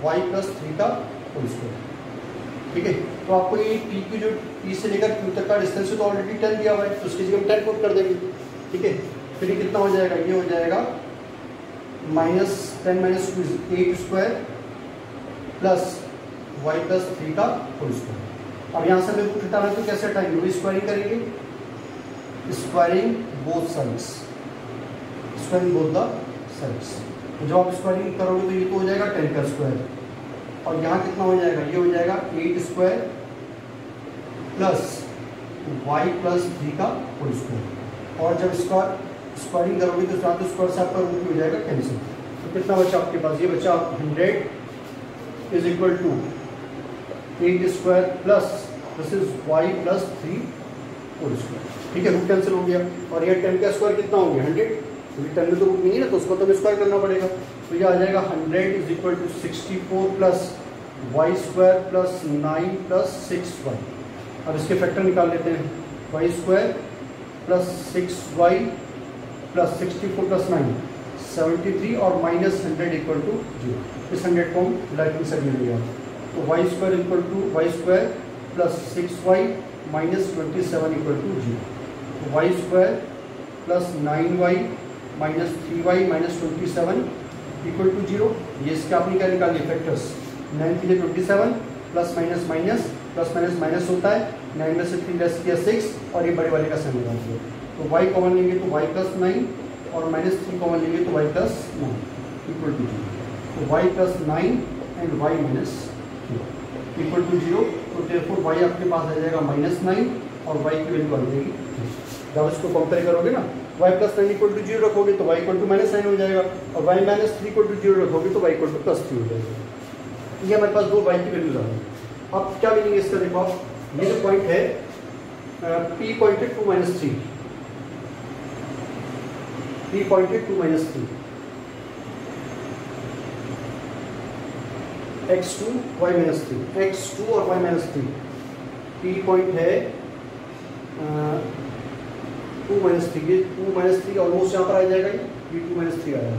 y + 3 का होल स्क्वायर, ठीक है। तो आपको ये PQ जो P से लेकर Q तक का डिस्टेंस है तो ऑलरेडी 10 दिया हुआ है, तो उसकी जगह हम 10 पुट कर देंगे, ठीक है। फिर ये कितना हो जाएगा, ये हो जाएगा -10 - 2 = 8 स्क्वायर प्लस y + 3 का होल स्क्वायर। अब यहाँ से हमें कुछ हटाना है तो कैसे हटाएंगे, वो स्क्वायरिंग करेंगे, squaring both sides, squaring both the sides. तो जब आप स्क्वायरिंग करोगे तो ये तो हो जाएगा 10 का स्क्वायर और यहाँ कितना हो जाएगा, ये हो जाएगा 8 स्क्वायर प्लस y + 3 का होल स्क्वायर। और जब इसका स्क्वायरिंग करोगे तो साथ स्क्वायर से आपका रूट हो जाएगा कैंसिल। तो कितना बचा आपके पास, ये बचा 100 = 8 square plus this is y + 3 whole square, ठीक है। रूट कैंसिल हो गया और ये 10 का स्क्वायर कितना हो गया 100, क्योंकि 10 में तो रूट नहीं है ना, तो उसको तो स्क्वायर करना पड़ेगा। तो ये आ जाएगा 100 = 64 plus y square plus 9 + 6y। अब इसके फैक्टर निकाल लेते हैं, y square plus 6y plus 64 plus 9 73 और -100 = 0। इस 100 को हम राइट हैंड साइड में लिया, तो y square = y square plus 6y -27 = 0। तो y square plus 9y -3y -27 = 0। ये इसके आपने क्या निकाल लिया factors, 9 × 27 plus minus minus plus minus minus होता है, 9 में से 3 लेस किया 6 और ये बड़े वाले का साइन लगा दिया। तो y कॉमन लेंगे तो y + 9 और -3 कॉमन लेंगे तो y + 9 = 0। तो y + 9 एंड y -3 = 0। तो देयरफॉर y आपके पास आ जाएगा -9 और y की वैल्यू आ जाएगी 3। जब इसको कंपेयर करोगे ना, y + 9 = 0 रखोगे तो y = -9 हो जाएगा और y - 3 = 0 रखोगे तो y = +3 हो जाएगा। ये हमारे पास दो y की वैल्यूज आ गई। अब क्या मीनिंग इसका, देखो आप, ये जो पॉइंट है P pointed 2 - 3, P pointed 2 - 3, x2 y - 3, x2 और y - 3, P पॉइंट है 2 - 3, ये 2 - 3 ऑलमोस्ट यहाँ पर आ जाएगा, ये 2 - 3 आया,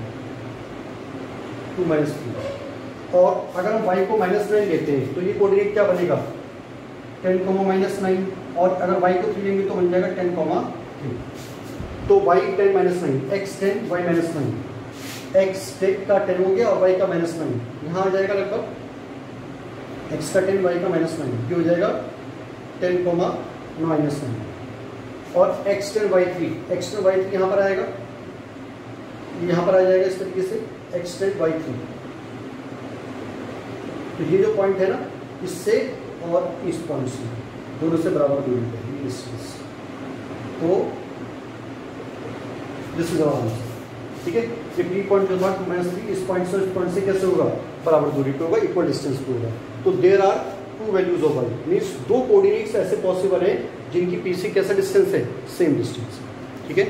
2 - 3। और अगर हम y को -9 लेते हैं तो ये कोऑर्डिनेट क्या बनेगा 10, -9 और अगर y को 3 लेंगे तो बन जाएगा 10, 3। तो y 10 - 9, x 10 y - 9, x का 10 हो गया और y का -9 यहाँ आ जाएगा लगभग, x का 10 y का -9 ये हो जाएगा 10, -9 और x 10 y 3, x 10 y 3 यहाँ पर आएगा, यहाँ पर आ जाएगा इस तरीके से x 10 y 3। तो ये जो पॉइंट है ना, इससे और इस पॉइंट से दोनों से बराबर दूरी पे है इस चीज, तो दिस इज आवर आंसर, ठीक है। ये P पॉइंट जो था 2 - 3, इस पॉइंट से इस पॉइंट से कैसे होगा, बराबर दूरी पे होगा, इक्वल डिस्टेंस पे होगा। तो there are 2 values of y, means 2 coordinates ऐसे पॉसिबल है जिनकी P से कैसा डिस्टेंस है, सेम डिस्टेंस, ठीक है।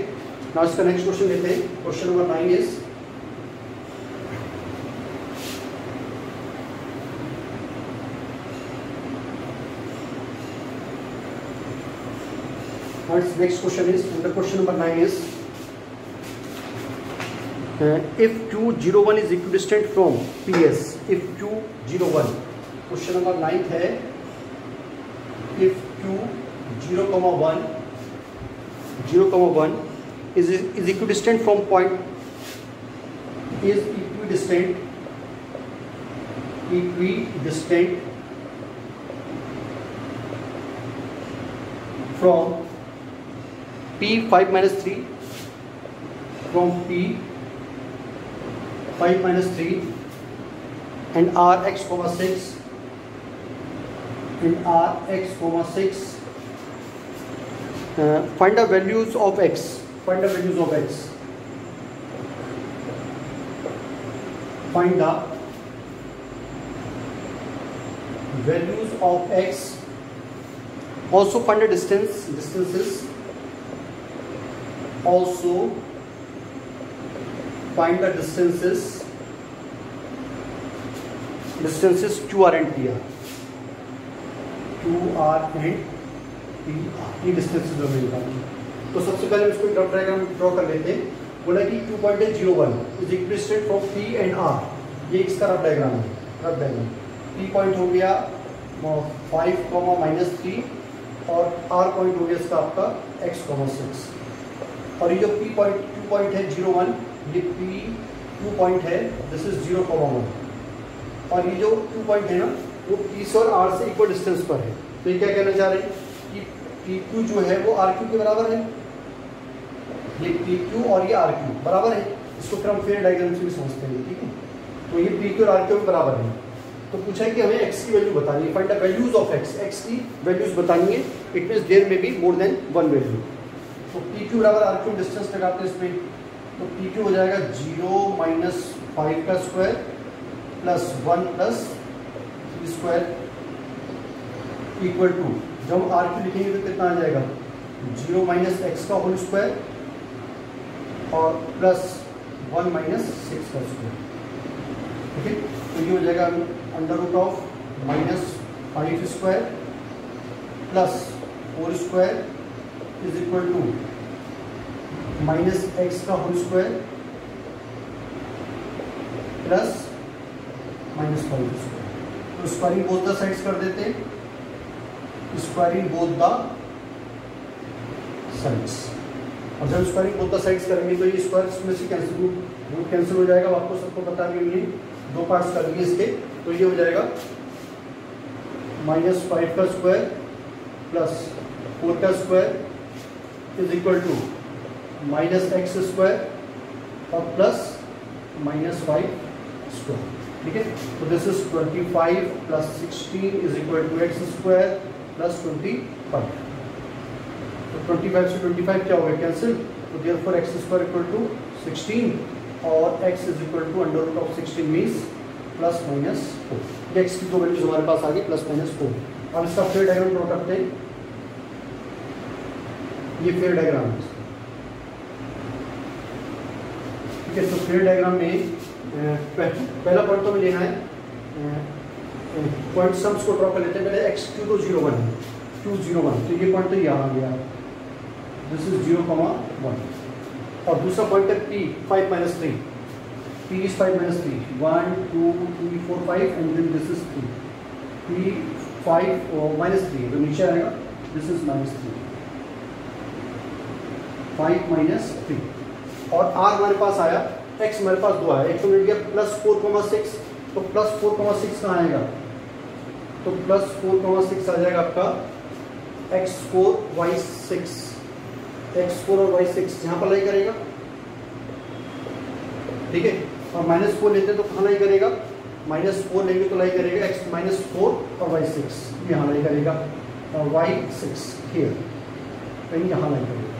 नाउ इसका नेक्स्ट क्वेश्चन लेते हैं। Question number 9 is, next question is, and the question number 9 is, if Q01 is equidistant from PS, if Q01, question number 9 है, if Q0,1 is equidistant from point, is equidistant from P 5 - 3, from P 5 - 3 and Rx, 6 and Rx, 6, find the values of x, find the values of x, find the values of x, also find the distances, also find the distances QR and PR, QR and PR, ये distances जो मिल रहा है। तो सबसे पहले इसको graph diagram draw कर लेते हैं। बोला कि 2.01 is equidistant from P and R, ये इसका रफ डायग्राम है। रफ डायग्राम P पॉइंट हो गया 5, -3 और R पॉइंट हो गया इसका आपका x, 6 और ये जो P पॉइंट 2 पॉइंट है 0, 1, ये P2 पॉइंट है, दिस इज 0,1 और ये जो 2 पॉइंट है ना वो P से और R से इक्वल डिस्टेंस पर है। तो ये क्या कहना चाह रहे हैं कि PQ जो है वो RQ के बराबर है, ये PQ और ये RQ बराबर है। इसको फिर हम फेयर डायग्राम से भी समझते हैं, ठीक है। तो ये PQ और RQ के बराबर है। तो पूछा है कि हमें x की वैल्यू बतानी है, find the values of x की वैल्यूज बतानी है। इट मींस देयर में be more than one value. तो PQ बराबर RQ डिस्टेंस लगाते हैं इसमें, तो PQ हो जाएगा 0 - 5 का square plus 1 plus 3 square equal to, जब हम RQ लिखेंगे तो कितना आ जाएगा 0 - x का होल स्क्वायर और प्लस 1 - 6 का स्क्वायर, ठीक है। तो ये हो जाएगा √-5 square plus 4 square is equal to -x का होल स्क्वायर प्लस -5 स्क्वायर। तो स्क्वायरिंग बोथ द साइड्स कर देते हैं, स्क्वायरिंग बोथ द साइड्स। और जब स्क्वायरिंग बोथ द साइड्स करेंगे तो ये स्क्वायर में से रूट कैंसिल हो जाएगा। आपको सबको पता भी नहीं, 2 पार्ट्स कर लिए इसके। तो ये हो जाएगा -5 का स्क्वायर प्लस 4 का square is equal to -x square और प्लस -5 स्क्वायर, ठीक है। तो this is 25 plus 16 is equal to x square plus 25। तो 25 से 25 क्या हो गया कैंसिल, तो therefore x square equal to 16 और x is equal to √16 means plus -4। x की दो वैल्यूज हमारे पास आ गई प्लस -4। अब इसका फेयर डायग्राम ड्रॉ करते हैं। ये फेयर डायग्राम है, ठीक है। तो फेयर डायग्राम में पहला पॉइंट तो हमें लेना है, पॉइंट सम्स को ड्रॉ कर लेते हैं। पहले x2 तो 0, 1 है, 2, 0, 1, तो ये पॉइंट तो यहाँ आ गया, दिस इज 0,1 और दूसरा पॉइंट है P 5 - 3, P is 5 - 3, 1, 2, 3, 4, 5 and then this is 3, P 5 -3 तो नीचे आएगा, दिस इज -3, 5 - 3 और R हमारे पास आया, x हमारे पास 2 आया, एक तो मिल गया +4,6। तो +4,6 कहाँ आएगा, तो +4,6 आ जाएगा आपका x4 y6, x4 और y6 यहाँ पर लाई करेगा, ठीक है। और -4 लेते हैं तो कहाँ लाई करेगा, -4 लेंगे तो लाई करेगा x -4 और y6 यहाँ लाई करेगा, और y6 हियर कहीं यहाँ लाई करेगा,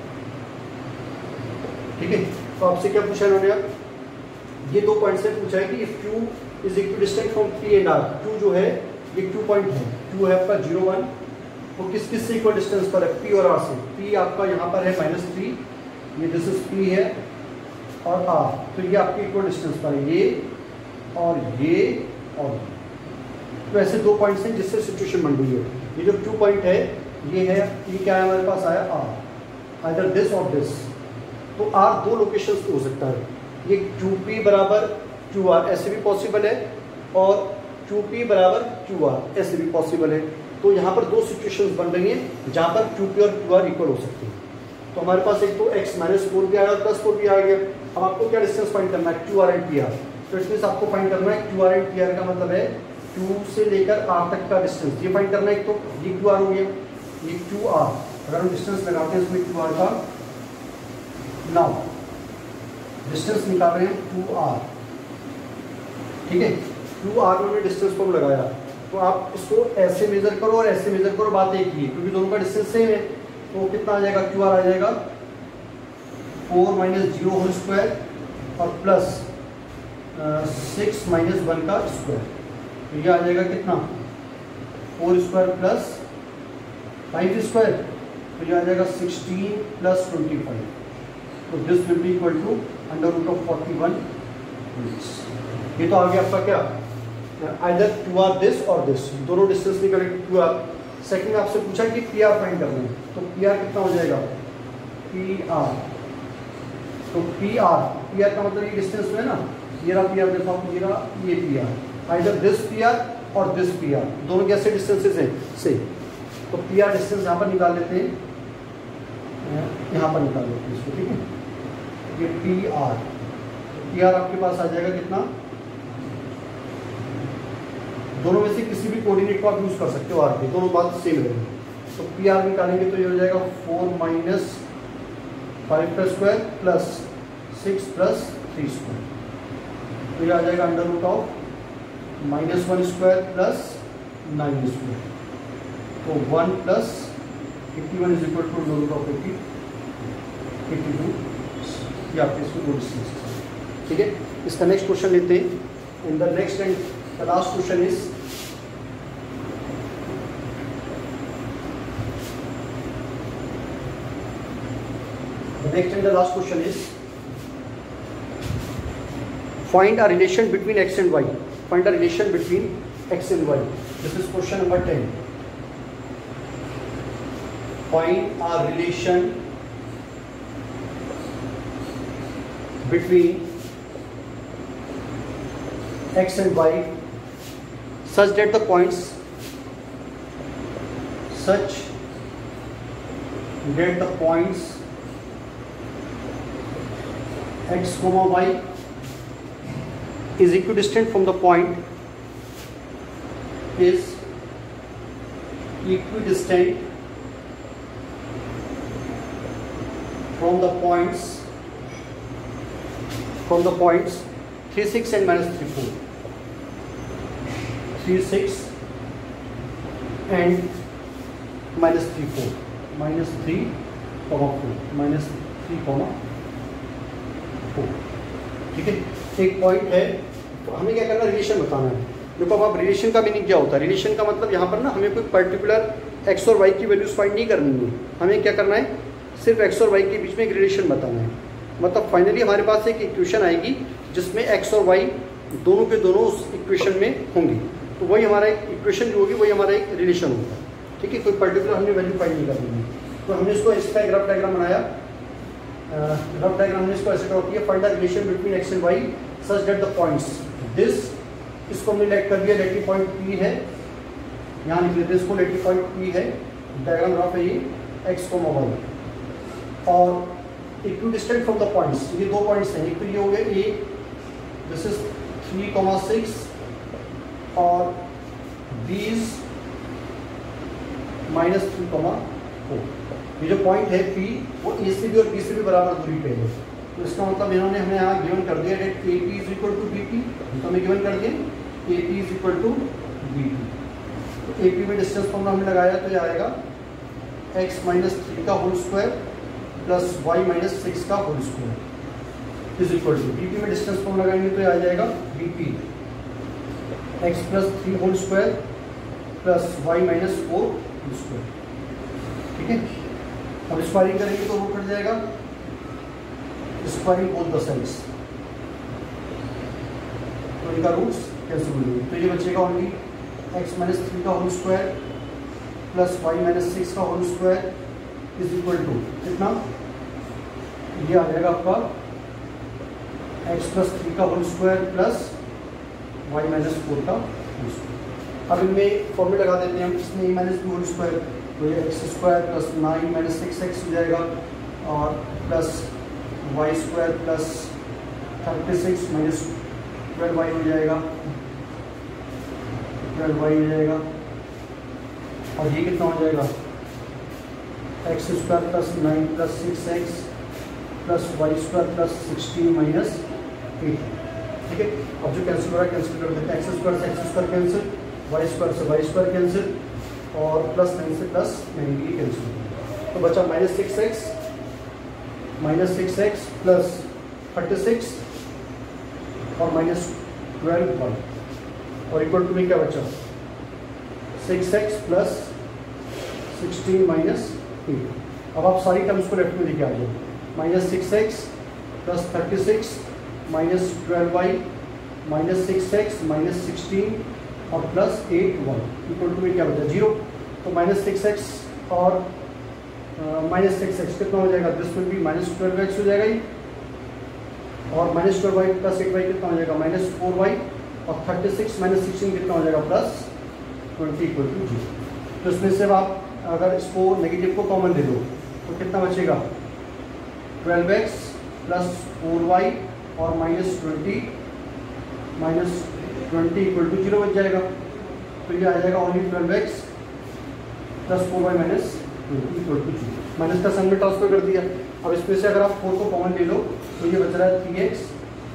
ठीक है। तो आपसे क्या पूछा इन्होंने, अब ये 2 पॉइंट से पूछा है कि if Q is equidistant from P and R, Q जो है ये 2 पॉइंट है, Q है आपका 0, 1, वो किस से इक्वल डिस्टेंस पर है, P और R से। P आपका यहाँ पर है -3, ये दिस इज P है और R, तो ये आपके इक्वल डिस्टेंस पर है, ये और ये और ये। तो ऐसे 2 पॉइंट्स हैं जिससे सिचुएशन बन रही है। ये जो 2 पॉइंट है ये है, ये क्या है हमारे पास आया R, आइदर दिस और दिस। तो R 2 लोकेशंस पे हो सकता है, ये QP बराबर QR ऐसे भी पॉसिबल है और QP बराबर QR ऐसे भी पॉसिबल है। तो यहाँ पर 2 सिचुएशंस बन रही हैं जहाँ पर QP और QR इक्वल हो सकती है। तो हमारे पास एक तो x -4 भी आया और +4 भी आ गया। अब आपको क्या डिस्टेंस फाइंड करना है, QR एंड PR। तो इसमें आपको फाइंड करना है QR एंड PR का मतलब है Q से लेकर R तक का डिस्टेंस, ये फाइंड करना है। एक तो ये QR हो गया, ये QR, अगर हम डिस्टेंस लगाते हैं इसमें QR का, नाउ डिस्टेंस निकाल रहे हैं 2R, ठीक है। 2R में डिस्टेंस को लगाया, तो आप इसको ऐसे मेजर करो और ऐसे मेजर करो, बात एक ही है क्योंकि दोनों का डिस्टेंस सेम है। तो कितना आ जाएगा, QR आ जाएगा 4 - 0 होल स्क्वायर और प्लस 6 - 1 का स्क्वायर, तो ये आ जाएगा कितना 4 स्क्वायर प्लस 5 स्क्वायर, तो ये आ जाएगा 16 प्लस 25, तो this will be equal to under root of 41 units. ये तो आ गया आपका क्या, आइदर क्यू आर दिस और दिस, दोनों डिस्टेंस निकले क्यू आर। सेकंड में आपसे पूछा कि पी आर फाइंड करना है, तो पी आर कितना हो जाएगा, पी आर, तो पी आर का मतलब ये डिस्टेंस है ना, ये रहा पी आर, देखो आप ये रहा ये P R, either this P R और दिस पी आर, दोनों कैसे डिस्टेंसेस हैं सेम, तो पी आर डिस्टेंस यहाँ पर निकाल लेते हैं, यहाँ पर निकाल लेते हैं इसको, ठीक है। ये पी आर आपके पास आ जाएगा कितना, दोनों में से किसी भी कोऑर्डिनेट को आप यूज कर सकते हो आर के, दोनों बात सेम रहेगी। तो पी आर निकालेंगे तो ये हो जाएगा 4 माइनस 5 का स्क्वायर प्लस 6 प्लस 3 स्क्वायर, तो ये आ जाएगा under root of -1 square plus 9 square, तो 1 plus 81 is equal to under root of 82, ये आपके इसको दो डिस्टेंस, ठीक है। इसका नेक्स्ट क्वेश्चन लेते हैं, and the next and the last question is next and the last question is find a relation between x and y. Find a relation between x and y. This is question number 10. Find a relation between x and y such that the points x comma y is equidistant from the point -3, 6 and -3, 4. 3, 6 and -3, 4. -3, 4. -3, 4, ठीक है। एक पॉइंट है, तो हमें क्या करना है, रिलेशन बताना है। देखो अब रिलेशन का मीनिंग क्या होता है, रिलेशन का मतलब यहाँ पर ना हमें कोई पर्टिकुलर एक्स और वाई की वैल्यूज फाइंड नहीं करनी है, हमें क्या करना है, सिर्फ एक्स और वाई के बीच में एक रिलेशन बताना है। मतलब फाइनली हमारे पास एक इक्वेशन आएगी जिसमें एक्स और वाई दोनों के दोनों उस इक्वेशन में होंगी, तो वही हमारा एक इक्वेशन जो होगी वही हमारा एक रिलेशन होगा, ठीक है। कोई पर्टिकुलर हमने वैल्यू फाइंड नहीं करनी है। तो हमने इसको इसका एक रफ डायग्राम बनाया, रफ डायग्राम हमने इसको ऐसे ड्रॉ किया, find the relation between X and Y such that the points this, इसको हमने लेट कर दिया, लेटिंग पॉइंट पी है, यहाँ लिख लेते हैं इसको, लेटिंग पॉइंट पी है, डायग्राम रफ है ये, एक्स को वाई, और इक्विडिस्टेंट फ्रॉम द पॉइंट्स, ये दो पॉइंट्स हैं, एक तो ये हो गया ए, दिस इज 3,6 और बी इज -3,4। ये जो पॉइंट है P वो ए से भी और बी से भी बराबर दूरी पे है, तो इसका मतलब इन्होंने हमें यहाँ गिवन कर दिया that A P is equal to B P, तो हमें गिवन कर दिया A P is equal to B P. तो ए पी में डिस्टेंस फॉर्मूला हमने लगाया, तो ये आएगा x -3 का होल स्क्वायर प्लस y -6 का whole square is equal to, B P में डिस्टेंस फॉर्मूला लगाएंगे तो ये आ जाएगा B P x +3 whole square plus y -4 whole square, ठीक है। अब स्क्वायरिंग करेंगे तो वो कट जाएगा, स्क्वायरिंग बोथ द साइड्स, तो इनका रूट्स कैंसिल हो जाएंगे, तो ये बचेगा ओनली x -3 का होल स्क्वायर प्लस y -6 का whole square is equal to कितना, ये आ जाएगा आपका x +3 का होल स्क्वायर प्लस y -4 का होल स्क्वायर। अब इनमें फॉर्मूला लगा देते हैं हम, इसमें a -2 होल स्क्वायर, तो ये x स्क्वायर प्लस 9 -6x हो जाएगा, और plus y square plus 36 -12y हो जाएगा, 12y हो जाएगा, और ये कितना हो जाएगा, x square plus 9 plus 6x plus y square plus 16 -8, ठीक है। अब जो कैंसिल हो रहा है कैंसिल कर देते हैं, x स्क्वायर से x square cancel, y square से y स्क्वायर कैंसिल, और प्लस 9 से प्लस 9 कैंसिल, तो बचा -6x प्लस 36 और -12y, और इक्वल टू में क्या बचा 6x प्लस 16 माइनस 8। अब आप सारी टर्म्स को लेफ्ट में लेके आ जाओ। Minus 6x plus 36 minus 12y minus 6x minus 16 और प्लस 8y इक्वल टू में क्या बचा 0। तो माइनस 6x और माइनस 6x कितना हो जाएगा, this will B minus 12x हो जाएगा ही, और माइनस 12y प्लस 8y कितना हो जाएगा माइनस 4y, और 36 माइनस 16 कितना हो जाएगा प्लस 20 इक्वल टू 0। तो इसमें से आप अगर इसको नेगेटिव को कॉमन ले लो तो कितना बचेगा 12x प्लस 4y और माइनस 20 इक्वल टू 0 बच जाएगा। तो ये आ जाएगा only 12x plus 4y minus 20 equal to 0। Minus का साइन में ट्रांसफर कर दिया। अब इसमें से अगर आप 4 को कॉमन ले लो तो ये बच रहा है 3x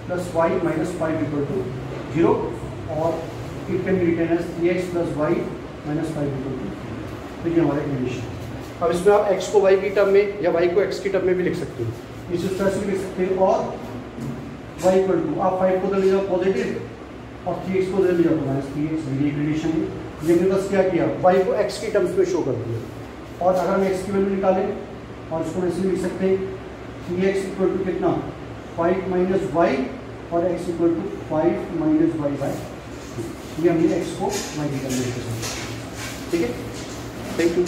plus y minus 5 equal to 0, और it can be written as 3x plus y minus 5 equal to 0। तो ये हमारा इक्वेशन। अब इसमें आप x को y की टर्म में या y को x की टर्म में भी लिख सकते हो, इस तरह से भी लिख सकते हो। और y इक्वल टू आप 5 को ले जाओ पॉजिटिव और 3x को ले जाओ माइनस 3x, मेरी इक्वेशन है। ये मैंने बस क्या किया, y को x की टर्म्स में शो कर दिया। और अगर हम x की वैल्यू निकालें और इसको ऐसे लिख सकते हैं 3x इक्वल टू कितना 5 माइनस y और x equal to 5 minus y by 2। ये हमने x को y की टर्म में लिखा। ठीक है, थैंक यू।